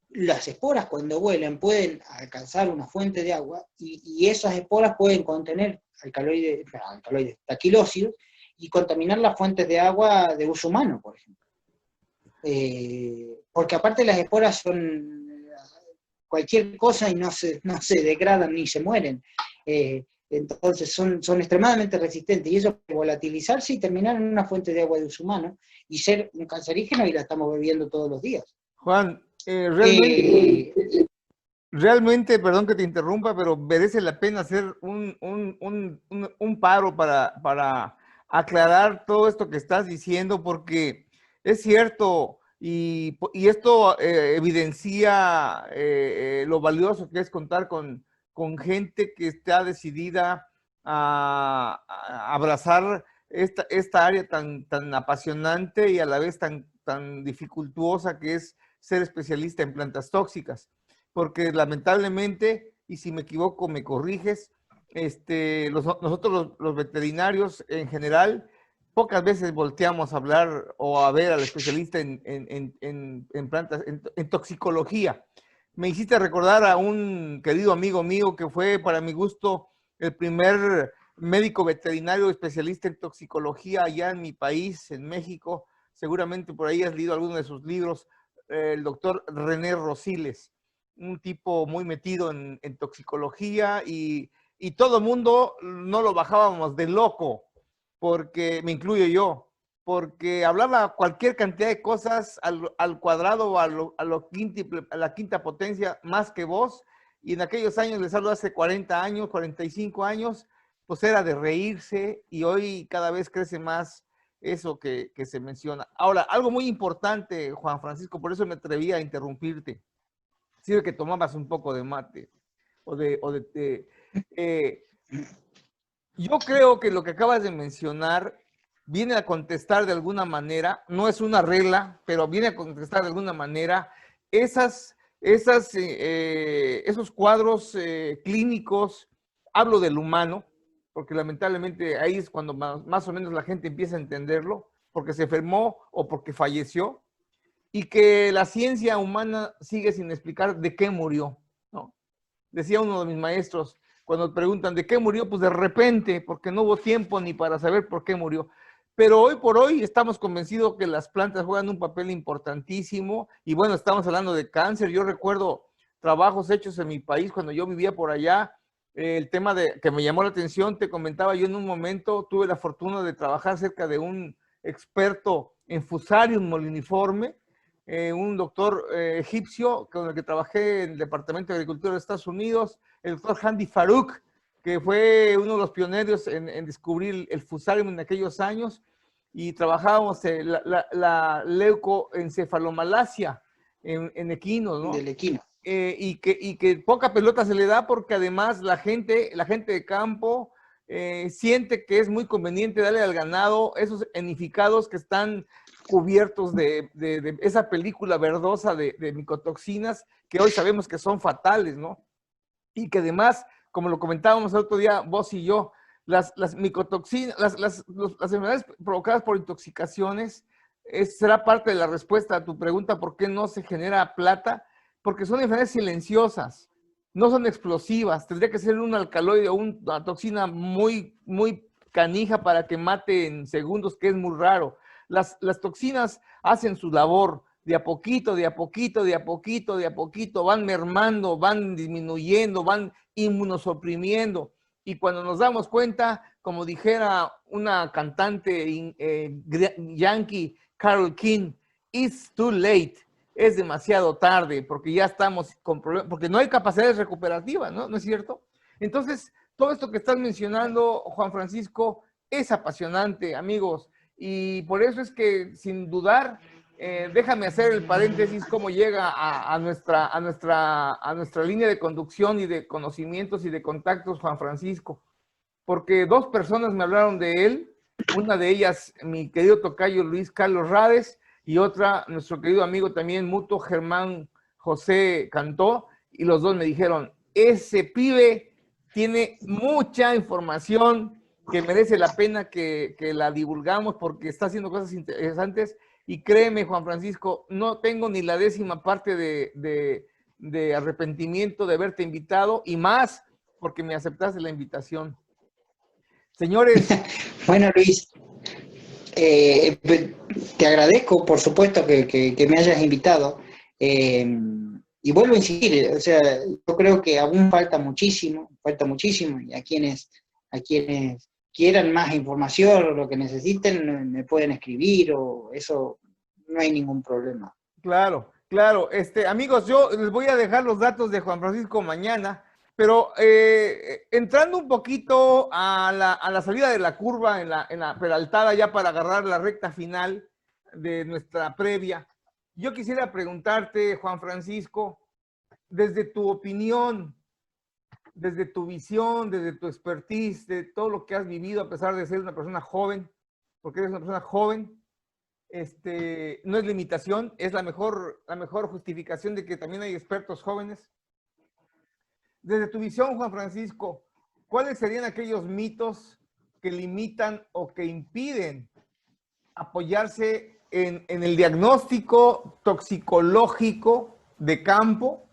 Las esporas cuando vuelan pueden alcanzar una fuente de agua y esas esporas pueden contener alcaloides, taquilócidos, y contaminar las fuentes de agua de uso humano, por ejemplo. Porque aparte las esporas son cualquier cosa y no se degradan ni se mueren. Entonces son extremadamente resistentes y eso puede volatilizarse y terminar en una fuente de agua de uso humano y ser un cancerígeno, y la estamos bebiendo todos los días. Juan, realmente, perdón que te interrumpa, pero merece la pena hacer un paro para aclarar todo esto que estás diciendo, porque es cierto, y esto evidencia lo valioso que es contar con gente que está decidida a abrazar esta área tan apasionante y a la vez tan dificultuosa que es ser especialista en plantas tóxicas. Porque lamentablemente, y si me equivoco me corriges, nosotros los veterinarios en general, pocas veces volteamos a hablar o a ver al especialista en plantas, en toxicología. Me hiciste recordar a un querido amigo mío que fue, para mi gusto, el primer médico veterinario especialista en toxicología allá en mi país, en México. Seguramente por ahí has leído alguno de sus libros, el doctor René Rosiles, un tipo muy metido en toxicología, y todo el mundo no lo bajábamos de loco, porque me incluyo yo, porque hablaba cualquier cantidad de cosas al cuadrado o a la quinta potencia más que vos, y en aquellos años, les hablo hace 40 años, 45 años, pues era de reírse, y hoy cada vez crece más eso que se menciona. Ahora, algo muy importante, Juan Francisco, por eso me atreví a interrumpirte. Sirve que tomabas un poco de mate yo creo que lo que acabas de mencionar viene a contestar de alguna manera, no es una regla, pero viene a contestar de alguna manera esos cuadros clínicos. Hablo del humano, porque lamentablemente ahí es cuando más o menos la gente empieza a entenderlo, porque se enfermó o porque falleció, y que la ciencia humana sigue sin explicar de qué murió, ¿no? Decía uno de mis maestros, cuando preguntan de qué murió, pues de repente, porque no hubo tiempo ni para saber por qué murió. Pero hoy por hoy estamos convencidos que las plantas juegan un papel importantísimo, y bueno, estamos hablando de cáncer. Yo recuerdo trabajos hechos en mi país cuando yo vivía por allá, el tema que me llamó la atención, te comentaba yo en un momento, tuve la fortuna de trabajar cerca de un experto en Fusarium moliniforme, un doctor egipcio con el que trabajé en el Departamento de Agricultura de Estados Unidos, el doctor Handi Farouk, que fue uno de los pioneros en descubrir el Fusarium en aquellos años, y trabajábamos la leucoencefalomalacia en equinos, ¿no? Del equino. Y que poca pelota se le da, porque además la gente de campo siente que es muy conveniente darle al ganado esos enificados que están cubiertos de esa película verdosa de micotoxinas, que hoy sabemos que son fatales, ¿no? Y que además, como lo comentábamos el otro día vos y yo, las micotoxinas, las enfermedades provocadas por intoxicaciones, será parte de la respuesta a tu pregunta, ¿por qué no se genera plata? Porque son enfermedades silenciosas, no son explosivas. Tendría que ser un alcaloide o una toxina muy, muy canija para que mate en segundos, que es muy raro. Las toxinas hacen su labor de a poquito, de a poquito, de a poquito, de a poquito, van mermando, van disminuyendo, van inmunosuprimiendo. Y cuando nos damos cuenta, como dijera una cantante yankee, Carole King, it's too late. Es demasiado tarde, porque ya estamos con problemas, porque no hay capacidades recuperativas, ¿no? ¿No es cierto? Entonces, todo esto que estás mencionando, Juan Francisco, es apasionante, amigos, y por eso es que, sin dudar, déjame hacer el paréntesis, cómo llega a nuestra línea de conducción y de conocimientos y de contactos, Juan Francisco, porque dos personas me hablaron de él, una de ellas, mi querido tocayo Luis Carlos Rades, y otra, nuestro querido amigo también mutuo, Germán José Cantó, y los dos me dijeron, ese pibe tiene mucha información que merece la pena que la divulgamos porque está haciendo cosas interesantes. Y créeme, Juan Francisco, no tengo ni la 10ª parte de arrepentimiento de haberte invitado, y más porque me aceptaste la invitación. Señores. Bueno, Luis, te agradezco, por supuesto, que me hayas invitado. Y vuelvo a insistir, o sea, yo creo que aún falta muchísimo, y a quienes quieran más información o lo que necesiten, me pueden escribir, o eso no hay ningún problema. Claro, claro. Amigos, yo les voy a dejar los datos de Juan Francisco mañana, pero entrando un poquito a la salida de la curva, en la peraltada, ya para agarrar la recta final de nuestra previa, yo quisiera preguntarte, Juan Francisco, desde tu opinión, desde tu visión, desde tu expertise, de todo lo que has vivido, a pesar de ser una persona joven, porque eres una persona joven, no es limitación, es la mejor justificación de que también hay expertos jóvenes. Desde tu visión, Juan Francisco, ¿cuáles serían aquellos mitos que limitan o que impiden apoyarse en el diagnóstico toxicológico de campo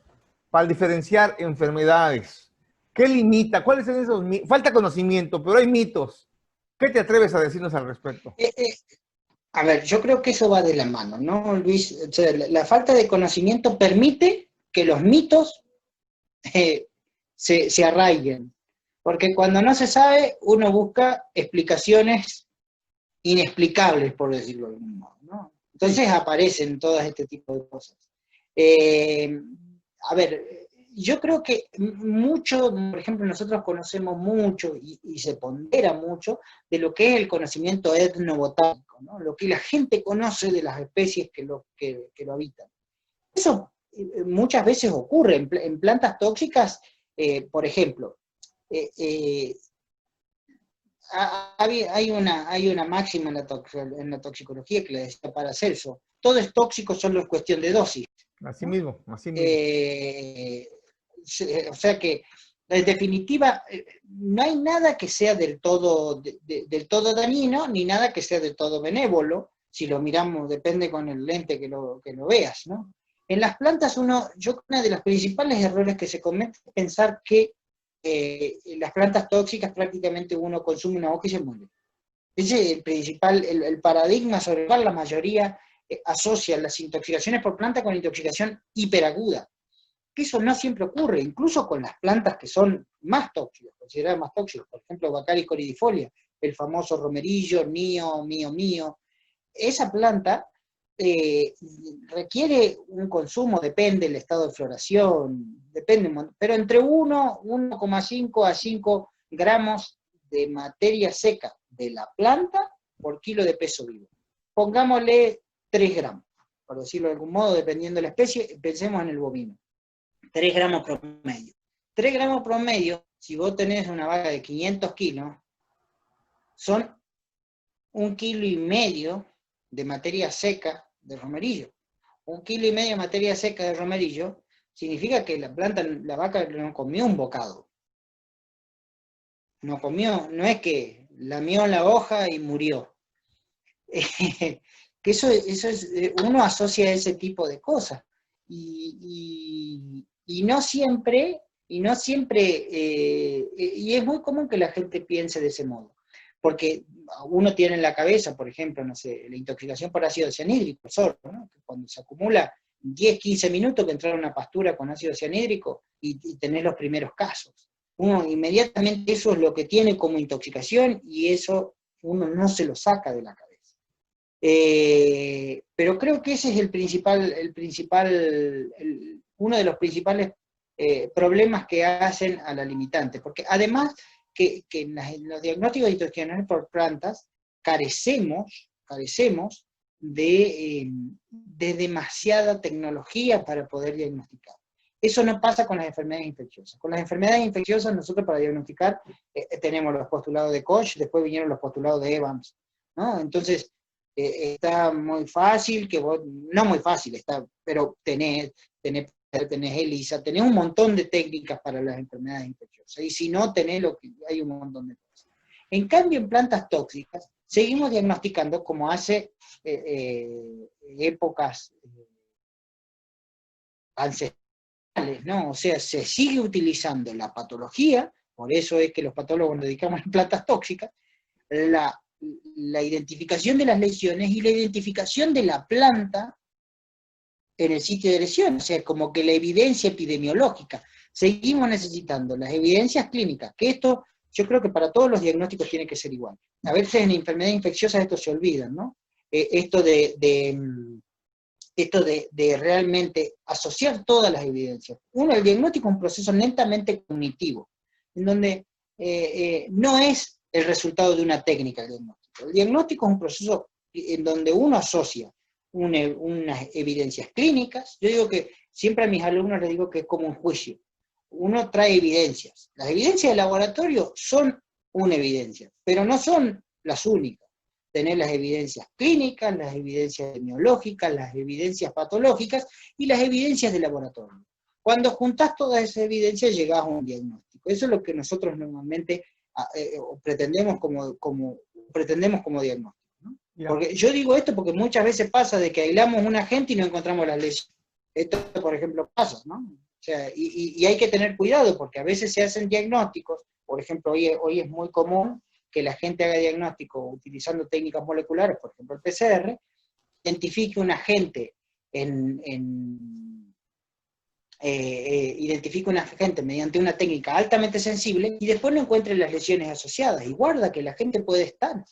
para diferenciar enfermedades? ¿Qué limita? ¿Cuáles son esos mitos? Falta conocimiento, pero hay mitos. ¿Qué te atreves a decirnos al respecto? A ver, yo creo que eso va de la mano, ¿no, Luis? O sea, la falta de conocimiento permite que los mitos se arraiguen, porque cuando no se sabe, uno busca explicaciones inexplicables, por decirlo de algún modo, ¿no? Entonces aparecen todas este tipo de cosas. A ver, yo creo que mucho, por ejemplo, nosotros conocemos mucho y se pondera mucho de lo que es el conocimiento etnobotánico, ¿no? Lo que la gente conoce de las especies que lo habitan. Eso muchas veces ocurre en plantas tóxicas, por ejemplo, hay una máxima en la toxicología que le decía Paracelso: todo es tóxico, solo es cuestión de dosis. Así mismo, así mismo. O sea que, en definitiva, no hay nada que sea del todo dañino, ni nada que sea del todo benévolo, si lo miramos, depende con el lente que lo veas, ¿no? En las plantas, uno de los principales errores que se comete es pensar que las plantas tóxicas prácticamente uno consume una hoja y se muere. Ese es el principal, el paradigma sobre el cual la mayoría asocia las intoxicaciones por planta con intoxicación hiperaguda. Que eso no siempre ocurre, incluso con las plantas que son más tóxicas, consideradas más tóxicas, por ejemplo, Baccharis coridifolia, el famoso romerillo, mío. Esa planta requiere un consumo, depende del estado de floración, depende, pero entre 1,5 a 5 gramos de materia seca de la planta por kilo de peso vivo. Pongámosle 3 gramos, por decirlo de algún modo, dependiendo de la especie, pensemos en el bovino. 3 gramos promedio. 3 gramos promedio, si vos tenés una vaca de 500 kilos, son 1,5 kilos de materia seca de romerillo. 1,5 kilos de materia seca de romerillo significa que la vaca no comió un bocado. No comió, no es que lamió la hoja y murió. Que eso es, uno asocia ese tipo de cosas. Y no siempre, y es muy común que la gente piense de ese modo. Porque uno tiene en la cabeza, por ejemplo, no sé, la intoxicación por ácido cianhídrico, el sorgo, ¿no? Cuando se acumula 10, 15 minutos que entrar a una pastura con ácido cianhídrico y tener los primeros casos. Uno inmediatamente eso es lo que tiene como intoxicación y eso uno no se lo saca de la cabeza. Pero creo que ese es uno de los principales problemas que hacen a la limitante, porque además que en los diagnósticos de intoxicaciones por plantas carecemos de demasiada tecnología para poder diagnosticar. Eso no pasa con las enfermedades infecciosas. Con las enfermedades infecciosas nosotros para diagnosticar tenemos los postulados de Koch, después vinieron los postulados de Evans, ¿no? Entonces está muy fácil, no muy fácil, pero tenés ELISA, tenés un montón de técnicas para las enfermedades infecciosas, y si no tenés hay un montón de cosas. En cambio, en plantas tóxicas, seguimos diagnosticando como hace épocas ancestrales, ¿no? O sea, se sigue utilizando la patología, por eso es que los patólogos nos dedicamos a plantas tóxicas, la identificación de las lesiones y la identificación de la planta en el sitio de lesión, o sea, como que la evidencia epidemiológica. Seguimos necesitando las evidencias clínicas, que esto yo creo que para todos los diagnósticos tiene que ser igual. A veces en enfermedades infecciosas esto se olvida, ¿no? Esto de realmente asociar todas las evidencias. Uno, el diagnóstico es un proceso netamente cognitivo, en donde no es el resultado de una técnica el diagnóstico. El diagnóstico es un proceso en donde uno asocia unas evidencias clínicas. Yo digo que siempre a mis alumnos les digo que es como un juicio. Uno trae evidencias. Las evidencias de laboratorio son una evidencia, pero no son las únicas. Tener las evidencias clínicas, las evidencias epidemiológicas, las evidencias patológicas y las evidencias de laboratorio. Cuando juntás todas esas evidencias llegás a un diagnóstico. Eso es lo que nosotros normalmente pretendemos como diagnóstico, ¿no? Porque yo digo esto porque muchas veces pasa de que aislamos a una gente y no encontramos las lesiones. Esto, por ejemplo, pasa, ¿no? O sea, y hay que tener cuidado porque a veces se hacen diagnósticos, por ejemplo, hoy es muy común que la gente haga diagnóstico utilizando técnicas moleculares, por ejemplo el PCR, identifique un agente identifica un agente mediante una técnica altamente sensible y después no encuentre las lesiones asociadas y guarda que la gente puede estar,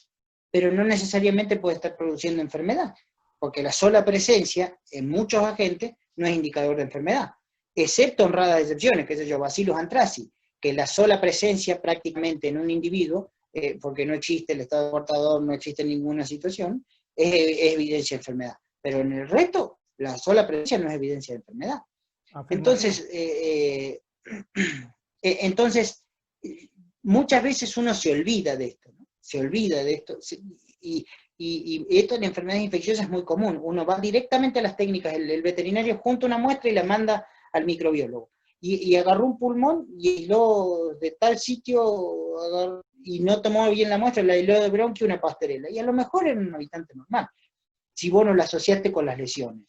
pero no necesariamente puede estar produciendo enfermedad, porque la sola presencia en muchos agentes no es indicador de enfermedad, excepto en raras excepciones, que es yo, Bacillus anthracis, que la sola presencia prácticamente en un individuo, porque no existe el estado portador, no existe ninguna situación, es evidencia de enfermedad. Pero en el resto, la sola presencia no es evidencia de enfermedad. Entonces, muchas veces uno se olvida de esto, ¿no? Se olvida de esto, y esto en enfermedades infecciosas es muy común. Uno va directamente a las técnicas, el veterinario junta una muestra y la manda al microbiólogo. Y agarró un pulmón y aisló de tal sitio, y no tomó bien la muestra, la aisló de bronquio una pastorela. Y a lo mejor era un habitante normal, si vos no la asociaste con las lesiones.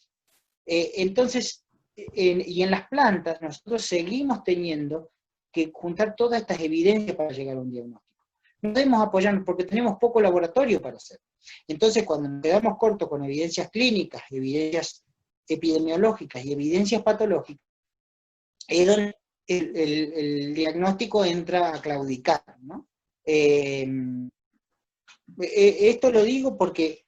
Entonces, y en las plantas nosotros seguimos teniendo que juntar todas estas evidencias para llegar a un diagnóstico. No podemos apoyarnos porque tenemos poco laboratorio para hacer. Entonces, cuando nos quedamos cortos con evidencias clínicas, evidencias epidemiológicas y evidencias patológicas, es donde el diagnóstico entra a claudicar, ¿no? Esto lo digo porque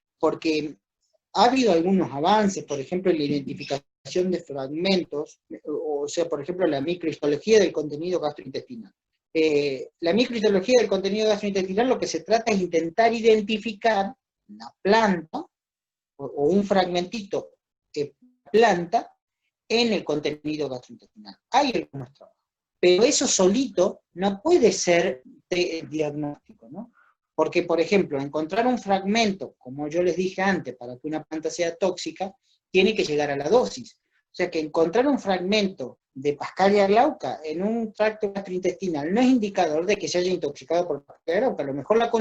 ha habido algunos avances, por ejemplo, en la identificación de fragmentos, o sea, por ejemplo, la microhistología del contenido gastrointestinal. La microhistología del contenido gastrointestinal lo que se trata es intentar identificar la planta, o un fragmentito de planta, en el contenido gastrointestinal. Hay algunos trabajos, pero eso solito no puede ser diagnóstico, ¿no? Porque, por ejemplo, encontrar un fragmento, como yo les dije antes, para que una planta sea tóxica, tiene que llegar a la dosis. O sea que encontrar un fragmento de Pascalia glauca en un tracto gastrointestinal no es indicador de que se haya intoxicado por Pascalia glauca. A lo mejor la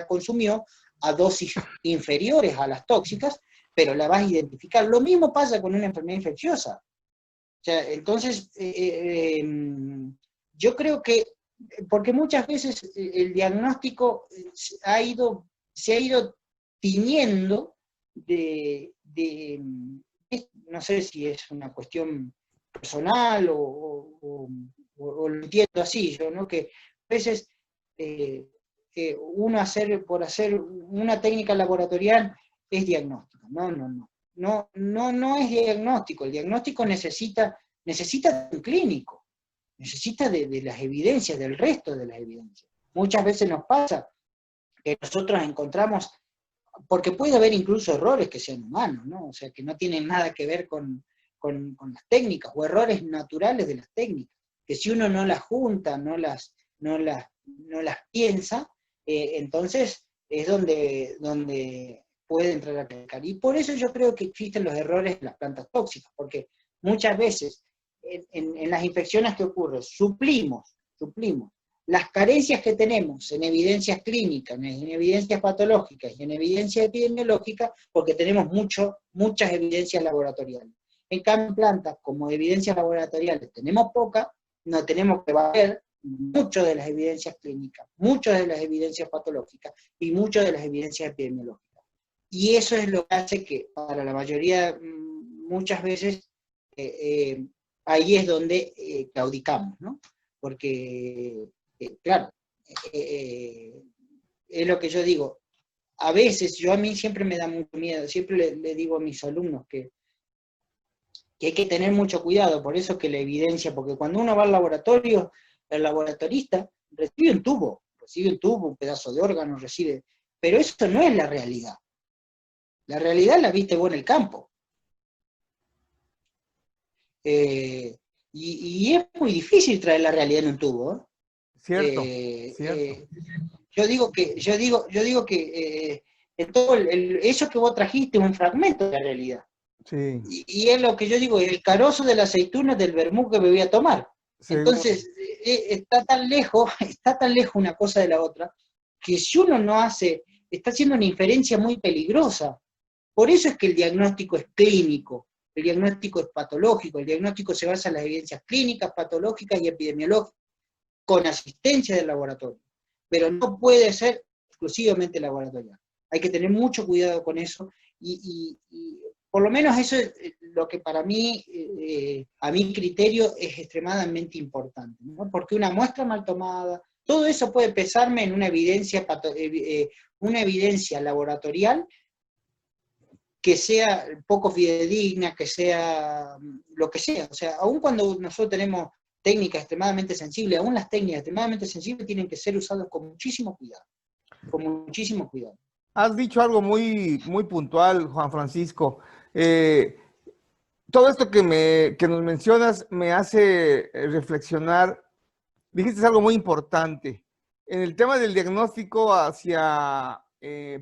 consumió a dosis inferiores a las tóxicas, pero la vas a identificar. Lo mismo pasa con una enfermedad infecciosa. O sea, entonces, yo creo que, porque muchas veces el diagnóstico se ha ido tiñendo no sé si es una cuestión personal o lo entiendo así, yo, ¿no? Que a veces uno por hacer una técnica laboratorial es diagnóstico. No es diagnóstico. El diagnóstico necesita un clínico, necesita de las evidencias, del resto de las evidencias. Muchas veces nos pasa que nosotros encontramos, porque puede haber incluso errores que sean humanos, ¿no? O sea, que no tienen nada que ver con las técnicas, o errores naturales de las técnicas, que si uno no las junta, no las piensa, entonces es donde puede entrar a clicar. Y por eso yo creo que existen los errores en las plantas tóxicas, porque muchas veces en las infecciones que ocurren suplimos las carencias que tenemos en evidencias clínicas, en evidencias patológicas y en evidencia epidemiológica, porque tenemos muchas evidencias laboratoriales. En cambio, en plantas, como evidencias laboratoriales tenemos pocas, no tenemos que valer mucho de las evidencias clínicas, muchas de las evidencias patológicas y muchas de las evidencias epidemiológicas. Y eso es lo que hace que, para la mayoría, muchas veces, ahí es donde claudicamos, ¿no? Porque, claro, es lo que yo digo. A veces, a mí siempre me da mucho miedo, siempre le digo a mis alumnos que hay que tener mucho cuidado, por eso que la evidencia, porque cuando uno va al laboratorio, el laboratorista recibe un tubo, un pedazo de órgano, pero eso no es la realidad. La realidad la viste vos en el campo. Y es muy difícil traer la realidad en un tubo, ¿eh? Cierto, cierto. Yo digo que en todo eso que vos trajiste es un fragmento de la realidad. Sí. Y es lo que yo digo, el carozo de la aceituna del vermú que me voy a tomar. Seguro. Entonces, está tan lejos una cosa de la otra, que si uno no hace, está haciendo una inferencia muy peligrosa. Por eso es que el diagnóstico es clínico, el diagnóstico es patológico, el diagnóstico se basa en las evidencias clínicas, patológicas y epidemiológicas, con asistencia del laboratorio. Pero no puede ser exclusivamente laboratorial. Hay que tener mucho cuidado con eso, y por lo menos eso es lo que para mí, a mi criterio, es extremadamente importante, ¿no? Porque una muestra mal tomada, todo eso puede pesarme en una evidencia laboratorial que sea poco fidedigna, que sea lo que sea. O sea, aun cuando nosotros tenemos técnicas extremadamente sensibles, aún las técnicas extremadamente sensibles tienen que ser usadas con muchísimo cuidado. Con muchísimo cuidado. Has dicho algo muy, muy puntual, Juan Francisco. Todo esto que nos mencionas me hace reflexionar. Dijiste algo muy importante. En el tema del diagnóstico hacia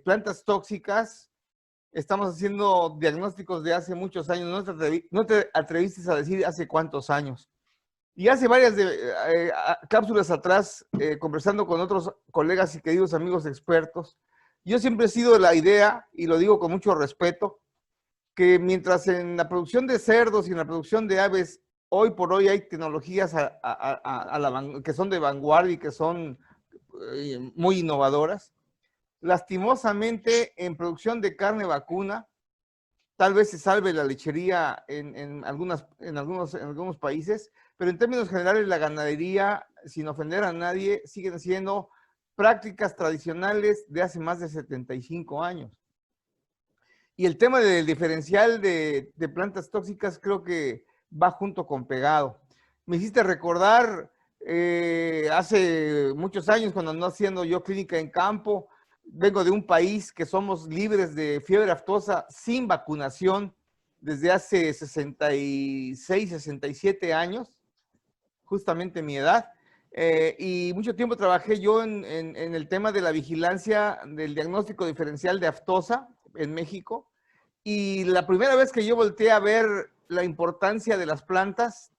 plantas tóxicas, estamos haciendo diagnósticos de hace muchos años. No te atreviste a decir hace cuántos años. Y hace varias cápsulas atrás, conversando con otros colegas y queridos amigos expertos, yo siempre he sido de la idea, y lo digo con mucho respeto, que mientras en la producción de cerdos y en la producción de aves, hoy por hoy hay tecnologías que son de vanguardia y que son muy innovadoras, lastimosamente en producción de carne vacuna, tal vez se salve la lechería en algunos países, pero en términos generales la ganadería, sin ofender a nadie, siguen siendo prácticas tradicionales de hace más de 75 años. Y el tema del diferencial de plantas tóxicas creo que va junto con pegado. Me hiciste recordar hace muchos años cuando ando haciendo yo clínica en campo. Vengo de un país que somos libres de fiebre aftosa sin vacunación desde hace 66, 67 años, justamente mi edad. Y mucho tiempo trabajé yo en el tema de la vigilancia del diagnóstico diferencial de aftosa en México. Y la primera vez que yo volteé a ver la importancia de las plantas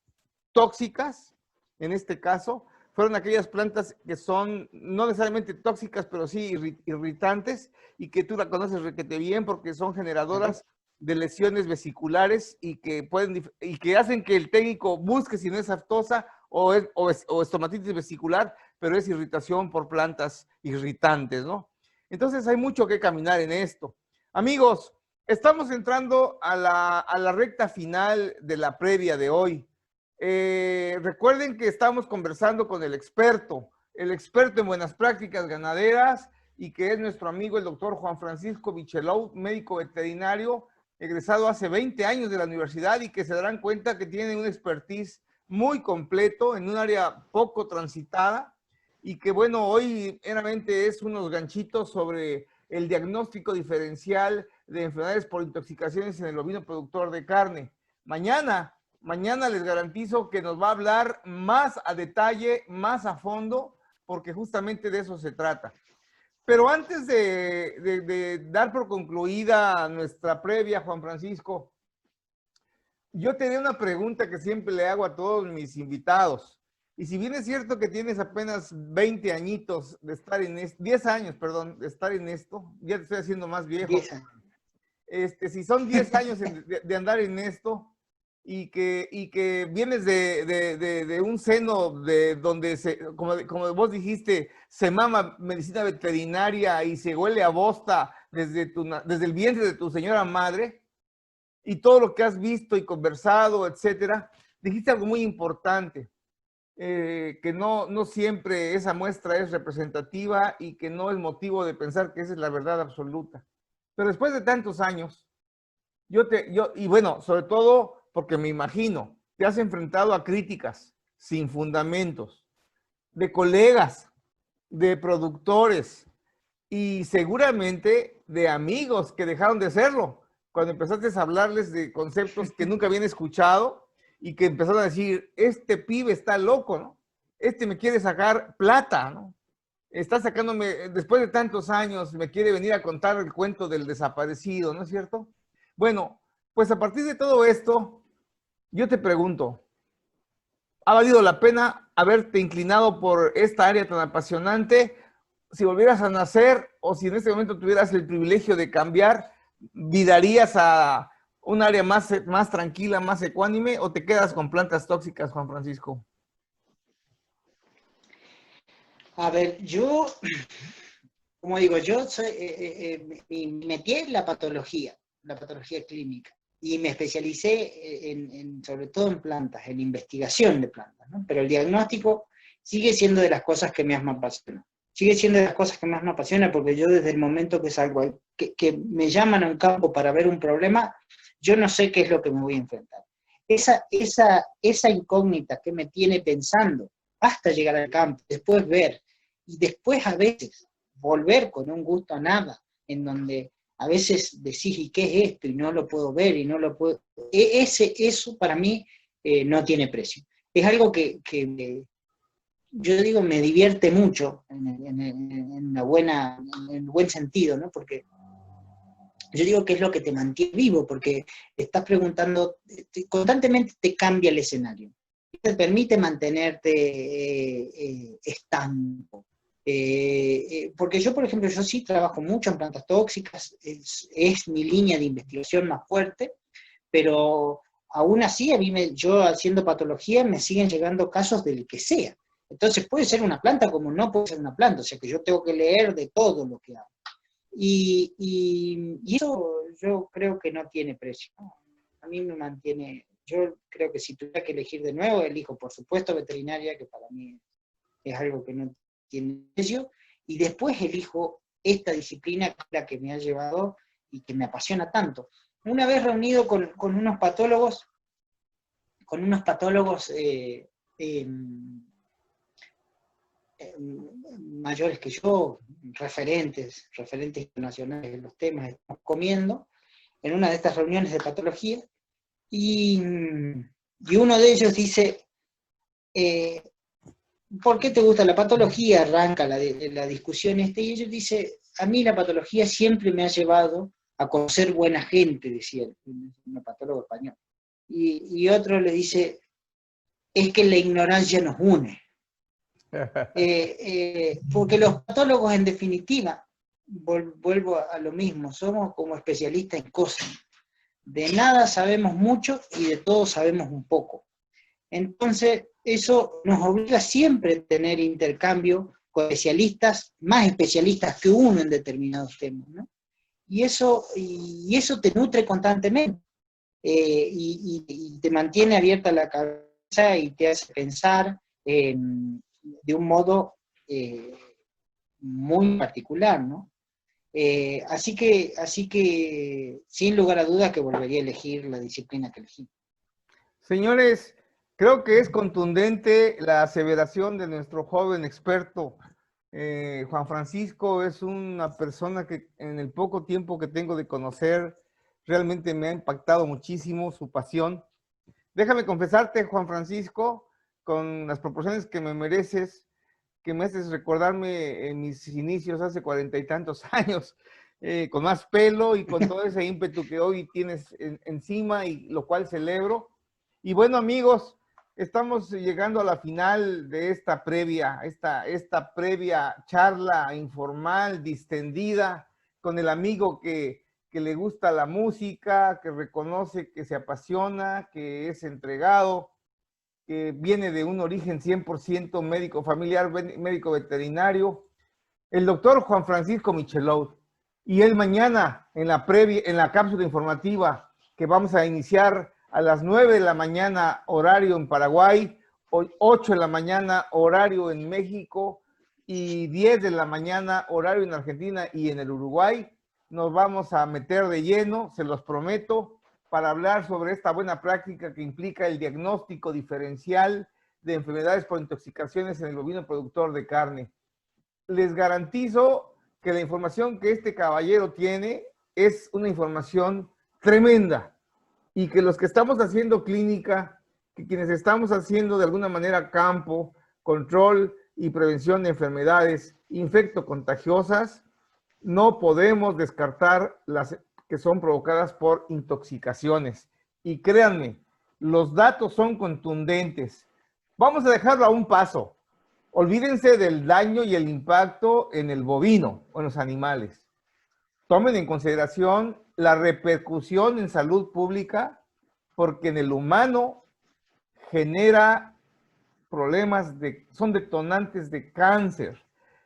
tóxicas, en este caso, fueron aquellas plantas que son no necesariamente tóxicas, pero sí irritantes, y que tú la conoces requete bien porque son generadoras de lesiones vesiculares y que hacen que el técnico busque si no es aftosa o estomatitis vesicular, pero es irritación por plantas irritantes, ¿no? Entonces hay mucho que caminar en esto. Amigos, estamos entrando a la recta final de la previa de hoy. Recuerden que estamos conversando con el experto en buenas prácticas ganaderas, y que es nuestro amigo el doctor Juan Francisco Michelou, médico veterinario, egresado hace 20 años de la universidad, y que se darán cuenta que tiene un expertise muy completo en un área poco transitada, y que bueno, hoy meramente es unos ganchitos sobre el diagnóstico diferencial de enfermedades por intoxicaciones en el ovino productor de carne. Mañana les garantizo que nos va a hablar más a detalle, más a fondo, porque justamente de eso se trata. Pero antes de dar por concluida nuestra previa, Juan Francisco, yo tenía una pregunta que siempre le hago a todos mis invitados. Y si bien es cierto que tienes apenas 20 añitos de estar en esto, 10 años, perdón, de estar en esto, ya te estoy haciendo más viejo. 10 años. Si son 10 años de andar en esto y que vienes de un seno de donde, como vos dijiste, se mama medicina veterinaria y se huele a bosta desde el vientre de tu señora madre, y todo lo que has visto y conversado, etcétera, dijiste algo muy importante, que no siempre esa muestra es representativa y que no es motivo de pensar que esa es la verdad absoluta. Pero después de tantos años, y bueno, sobre todo porque me imagino, te has enfrentado a críticas sin fundamentos, de colegas, de productores y seguramente de amigos que dejaron de serlo cuando empezaste a hablarles de conceptos que nunca habían escuchado y que empezaron a decir, este pibe está loco, ¿no? Este me quiere sacar plata, ¿no? Está sacándome, después de tantos años, me quiere venir a contar el cuento del desaparecido, ¿no es cierto? Bueno, pues a partir de todo esto, yo te pregunto, ¿ha valido la pena haberte inclinado por esta área tan apasionante? Si volvieras a nacer o si en este momento tuvieras el privilegio de cambiar, ¿virarías a un área más tranquila, más ecuánime, o te quedas con plantas tóxicas, Juan Francisco? A ver, yo, como digo, yo soy, me metí en la patología clínica, y me especialicé sobre todo en plantas, en investigación de plantas, ¿no? Pero el diagnóstico sigue siendo de las cosas que más me apasiona. Sigue siendo de las cosas que más me apasiona, porque yo desde el momento que salgo, que me llaman a un campo para ver un problema, yo no sé qué es lo que me voy a enfrentar. Esa incógnita que me tiene pensando hasta llegar al campo, después ver, y después a veces volver con un gusto a nada, en donde a veces decís, ¿y qué es esto? Y no lo puedo ver, y no lo puedo... Eso para mí no tiene precio. Es algo que yo digo, me divierte mucho, en el buen sentido, ¿no? Porque yo digo que es lo que te mantiene vivo, porque te estás preguntando, constantemente te cambia el escenario. Te permite mantenerte estanco. Porque yo, por ejemplo, yo sí trabajo mucho en plantas tóxicas, es mi línea de investigación más fuerte, pero aún así, yo haciendo patología me siguen llegando casos del que sea. Entonces puede ser una planta como no puede ser una planta, o sea que yo tengo que leer de todo lo que hago. Y eso yo creo que no tiene precio, ¿no? A mí me mantiene, yo creo que si tuviera que elegir de nuevo, elijo por supuesto veterinaria, que para mí es algo que no tiene precio, y después elijo esta disciplina, que es la que me ha llevado y que me apasiona tanto. Una vez reunido con unos patólogos, mayores que yo, referentes internacionales en los temas, estamos comiendo en una de estas reuniones de patología, y uno de ellos dice, ¿por qué te gusta la patología? Arranca la discusión y ellos dicen, a mí la patología siempre me ha llevado a conocer buena gente, decía un patólogo español. Y otro le dice, es que la ignorancia nos une. Porque los patólogos, en definitiva, vuelvo a lo mismo, somos como especialistas en cosas. De nada sabemos mucho y de todo sabemos un poco. Entonces, eso nos obliga siempre a tener intercambio con especialistas, más especialistas que uno en determinados temas, ¿no? Y eso te nutre constantemente, y te mantiene abierta la cabeza y te hace pensar de un modo muy particular, ¿no? Así que, sin lugar a dudas, que volvería a elegir la disciplina que elegí. Señores, creo que es contundente la aseveración de nuestro joven experto. Juan Francisco es una persona que en el poco tiempo que tengo de conocer, realmente me ha impactado muchísimo su pasión. Déjame confesarte, Juan Francisco, con las proporciones que me mereces, que me haces recordarme en mis inicios hace 40 y tantos años, con más pelo y con todo ese ímpetu que hoy tienes encima, y lo cual celebro. Y bueno, amigos, Estamos llegando a la final de esta previa charla informal, distendida, con el amigo que le gusta la música, que reconoce que se apasiona, que es entregado, que viene de un origen 100% médico familiar, médico veterinario, el doctor Juan Francisco Michelout. Y él mañana, en la cápsula informativa que vamos a iniciar a las 9 de la mañana, horario en Paraguay, 8 de la mañana, horario en México, y 10 de la mañana, horario en Argentina y en el Uruguay, nos vamos a meter de lleno, se los prometo, para hablar sobre esta buena práctica que implica el diagnóstico diferencial de enfermedades por intoxicaciones en el bovino productor de carne. Les garantizo que la información que este caballero tiene es una información tremenda y que los que estamos haciendo clínica, que quienes estamos haciendo de alguna manera campo, control y prevención de enfermedades infectocontagiosas, no podemos descartar las que son provocadas por intoxicaciones. Y créanme, los datos son contundentes. Vamos a dejarlo a un paso. Olvídense del daño y el impacto en el bovino o en los animales. Tomen en consideración la repercusión en salud pública, porque en el humano genera problemas, son detonantes de cáncer.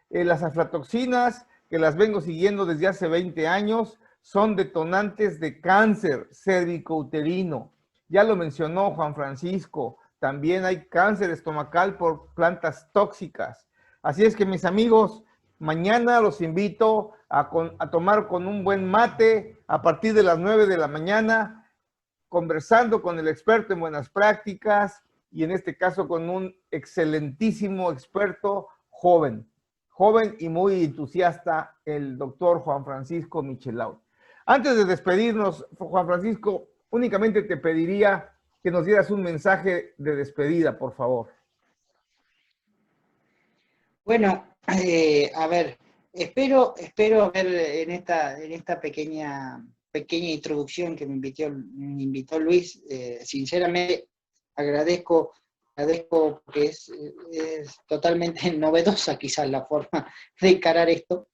Las aflatoxinas, que las vengo siguiendo desde hace 20 años, son detonantes de cáncer cervicouterino. Ya lo mencionó Juan Francisco, también hay cáncer estomacal por plantas tóxicas. Así es que, mis amigos, mañana los invito a tomar con un buen mate a partir de las 9 de la mañana, conversando con el experto en buenas prácticas y en este caso con un excelentísimo experto joven y muy entusiasta, el doctor Juan Francisco Michelout. Antes de despedirnos, Juan Francisco, únicamente te pediría que nos dieras un mensaje de despedida, por favor. Bueno, a ver, espero ver en esta pequeña introducción que me invitó Luis, sinceramente agradezco porque es totalmente novedosa quizás la forma de encarar esto.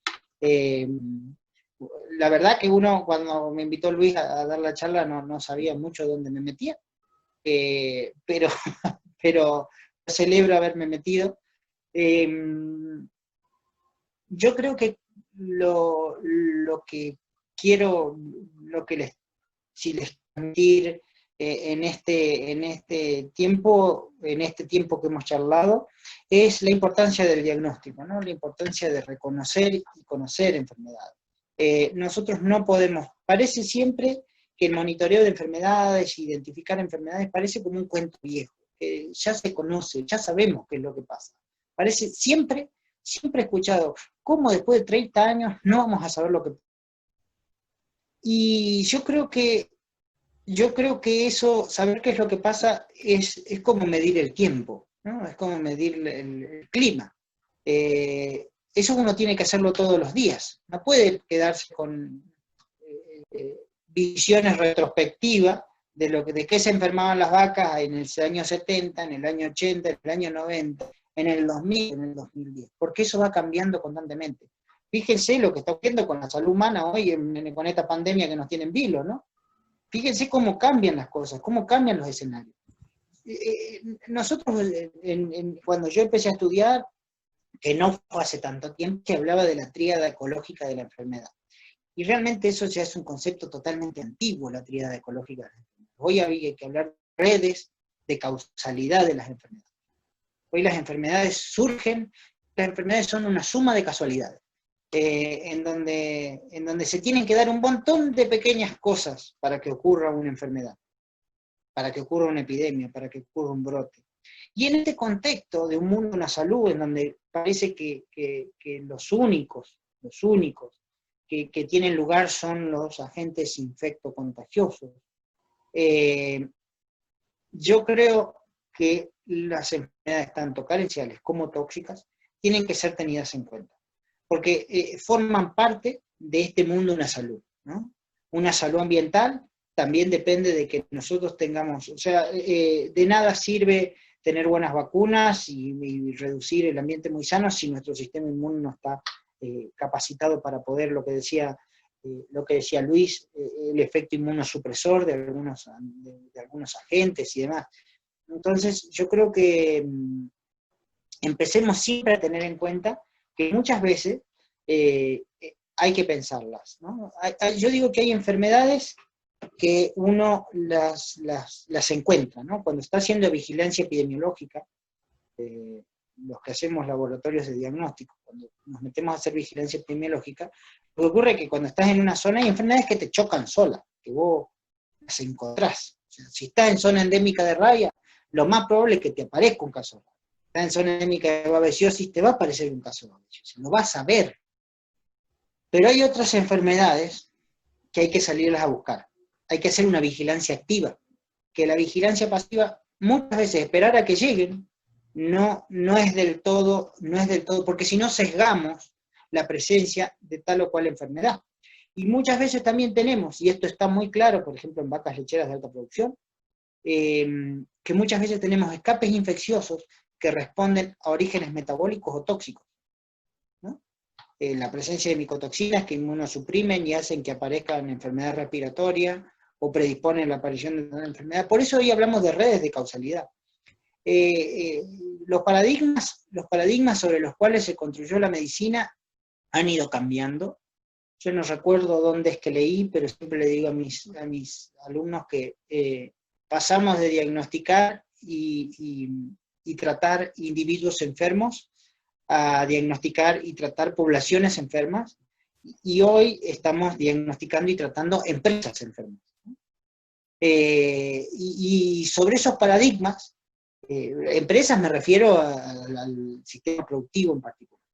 La verdad que uno, cuando me invitó Luis a dar la charla, no sabía mucho dónde me metía, pero celebro haberme metido. Yo creo que lo que quiero, si les transmitir en este tiempo que hemos charlado, es la importancia del diagnóstico, ¿no? La importancia de reconocer y conocer enfermedades. Nosotros no podemos, parece siempre que el monitoreo de enfermedades, identificar enfermedades, parece como un cuento viejo. Ya se conoce, ya sabemos qué es lo que pasa. Parece siempre he escuchado, ¿cómo después de 30 años no vamos a saber lo que pasa? Y yo creo que eso, saber qué es lo que pasa, es como medir el tiempo, ¿no? Es como medir el clima. Eso uno tiene que hacerlo todos los días. No puede quedarse con visiones retrospectivas de qué se enfermaban las vacas en el año 70, en el año 80, en el año 90, en el 2000, en el 2010, porque eso va cambiando constantemente. Fíjense lo que está ocurriendo con la salud humana hoy con esta pandemia que nos tiene en vilo, ¿no? Fíjense cómo cambian las cosas, cómo cambian los escenarios. Nosotros, cuando yo empecé a estudiar, que no fue hace tanto tiempo, que hablaba de la tríada ecológica de la enfermedad. Y realmente eso ya es un concepto totalmente antiguo, la tríada ecológica de la enfermedad. Hoy hay que hablar de redes de causalidad de las enfermedades. Hoy las enfermedades surgen, las enfermedades son una suma de casualidades, en donde se tienen que dar un montón de pequeñas cosas para que ocurra una enfermedad, para que ocurra una epidemia, para que ocurra un brote. Y en este contexto de un mundo de la salud, en donde parece que los únicos que tienen lugar son los agentes infectocontagiosos, yo creo que las enfermedades tanto carenciales como tóxicas tienen que ser tenidas en cuenta, porque forman parte de este mundo de la salud, ¿no? Una salud ambiental también depende de que nosotros tengamos, o sea, de nada sirve tener buenas vacunas y reducir el ambiente muy sano si nuestro sistema inmune no está capacitado para poder, lo que decía Luis, el efecto inmunosupresor de algunos agentes y demás. Entonces, yo creo que empecemos siempre a tener en cuenta que muchas veces hay que pensarlas, ¿no? Yo digo que hay enfermedades que uno las encuentra, ¿no? Cuando está haciendo vigilancia epidemiológica, los que hacemos laboratorios de diagnóstico, cuando nos metemos a hacer vigilancia epidemiológica, lo que ocurre es que cuando estás en una zona hay enfermedades que te chocan solas, que vos las encontrás. O sea, si estás en zona endémica de rabia, lo más probable es que te aparezca un caso de rabia. Si estás en zona endémica de babesiosis, te va a aparecer un caso de babesiosis, lo vas a ver. Pero hay otras enfermedades que hay que salirlas a buscar. Hay que hacer una vigilancia activa, que la vigilancia pasiva, muchas veces esperar a que lleguen, no es del todo, porque si no sesgamos la presencia de tal o cual enfermedad. Y muchas veces también tenemos, y esto está muy claro, por ejemplo, en vacas lecheras de alta producción, que muchas veces tenemos escapes infecciosos que responden a orígenes metabólicos o tóxicos, ¿no? La presencia de micotoxinas que inmunosuprimen y hacen que aparezcan enfermedades respiratorias o predisponen la aparición de una enfermedad. Por eso hoy hablamos de redes de causalidad. Los paradigmas sobre los cuales se construyó la medicina han ido cambiando. Yo no recuerdo dónde es que leí, pero siempre le digo a mis alumnos que pasamos de diagnosticar y tratar individuos enfermos a diagnosticar y tratar poblaciones enfermas, y hoy estamos diagnosticando y tratando empresas enfermas. Y sobre esos paradigmas, empresas me refiero al sistema productivo en particular,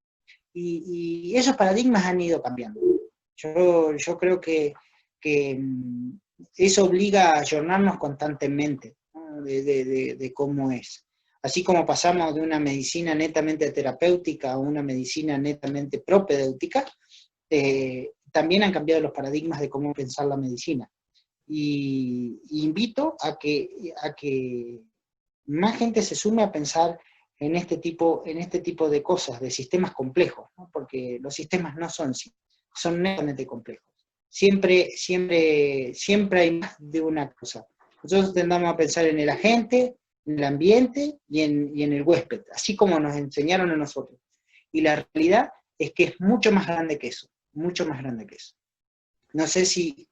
y esos paradigmas han ido cambiando. Yo creo que eso obliga a ayornarnos constantemente, ¿no? de cómo es. Así como pasamos de una medicina netamente terapéutica a una medicina netamente propedéutica, también han cambiado los paradigmas de cómo pensar la medicina. Y invito a que más gente se sume a pensar en este tipo de cosas, de sistemas complejos, ¿no? Porque los sistemas no son netamente complejos. Siempre hay más de una cosa. Nosotros tendamos a pensar en el agente, en el ambiente y en el huésped, así como nos enseñaron a nosotros. Y la realidad es que es mucho más grande que eso, mucho más grande que eso. No sé si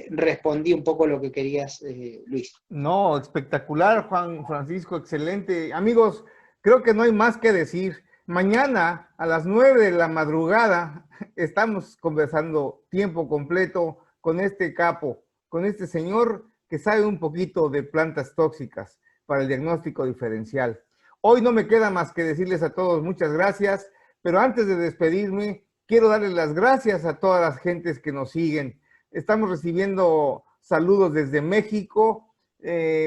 respondí un poco lo que querías, Luis. No, espectacular, Juan Francisco, excelente. Amigos, creo que no hay más que decir. Mañana a las 9 de la madrugada estamos conversando tiempo completo con este capo, con este señor que sabe un poquito de plantas tóxicas para el diagnóstico diferencial. Hoy no me queda más que decirles a todos muchas gracias, pero antes de despedirme, quiero darles las gracias a todas las gentes que nos siguen. Estamos recibiendo saludos desde México,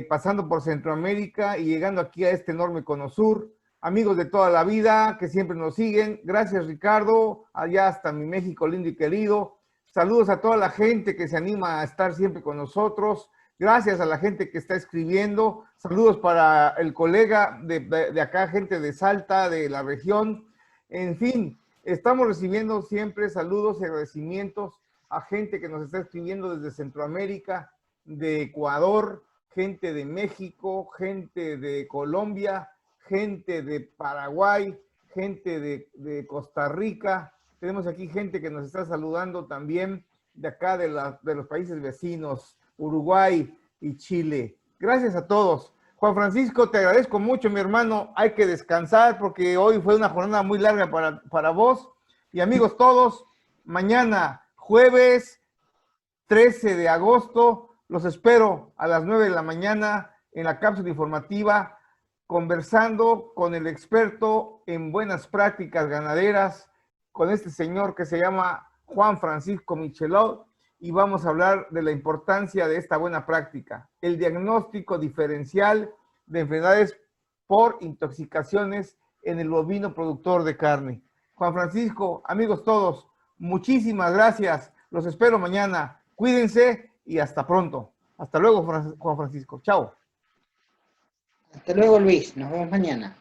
pasando por Centroamérica y llegando aquí a este enorme cono sur. Amigos de toda la vida que siempre nos siguen. Gracias, Ricardo, allá hasta mi México lindo y querido. Saludos a toda la gente que se anima a estar siempre con nosotros. Gracias a la gente que está escribiendo. Saludos para el colega de acá, gente de Salta, de la región. En fin, estamos recibiendo siempre saludos y agradecimientos a gente que nos está escribiendo desde Centroamérica, de Ecuador, gente de México, gente de Colombia, gente de Paraguay, gente de Costa Rica. Tenemos aquí gente que nos está saludando también de acá, de los países vecinos, Uruguay y Chile. Gracias a todos. Juan Francisco, te agradezco mucho, mi hermano. Hay que descansar porque hoy fue una jornada muy larga para vos. Y amigos todos, mañana, jueves 13 de agosto, los espero a las 9 de la mañana en la cápsula informativa, conversando con el experto en buenas prácticas ganaderas, con este señor que se llama Juan Francisco Michelot, y vamos a hablar de la importancia de esta buena práctica, el diagnóstico diferencial de enfermedades por intoxicaciones en el bovino productor de carne. Juan Francisco, amigos todos, muchísimas gracias. Los espero mañana. Cuídense y hasta pronto. Hasta luego, Juan Francisco. Chao. Hasta luego, Luis. Nos vemos mañana.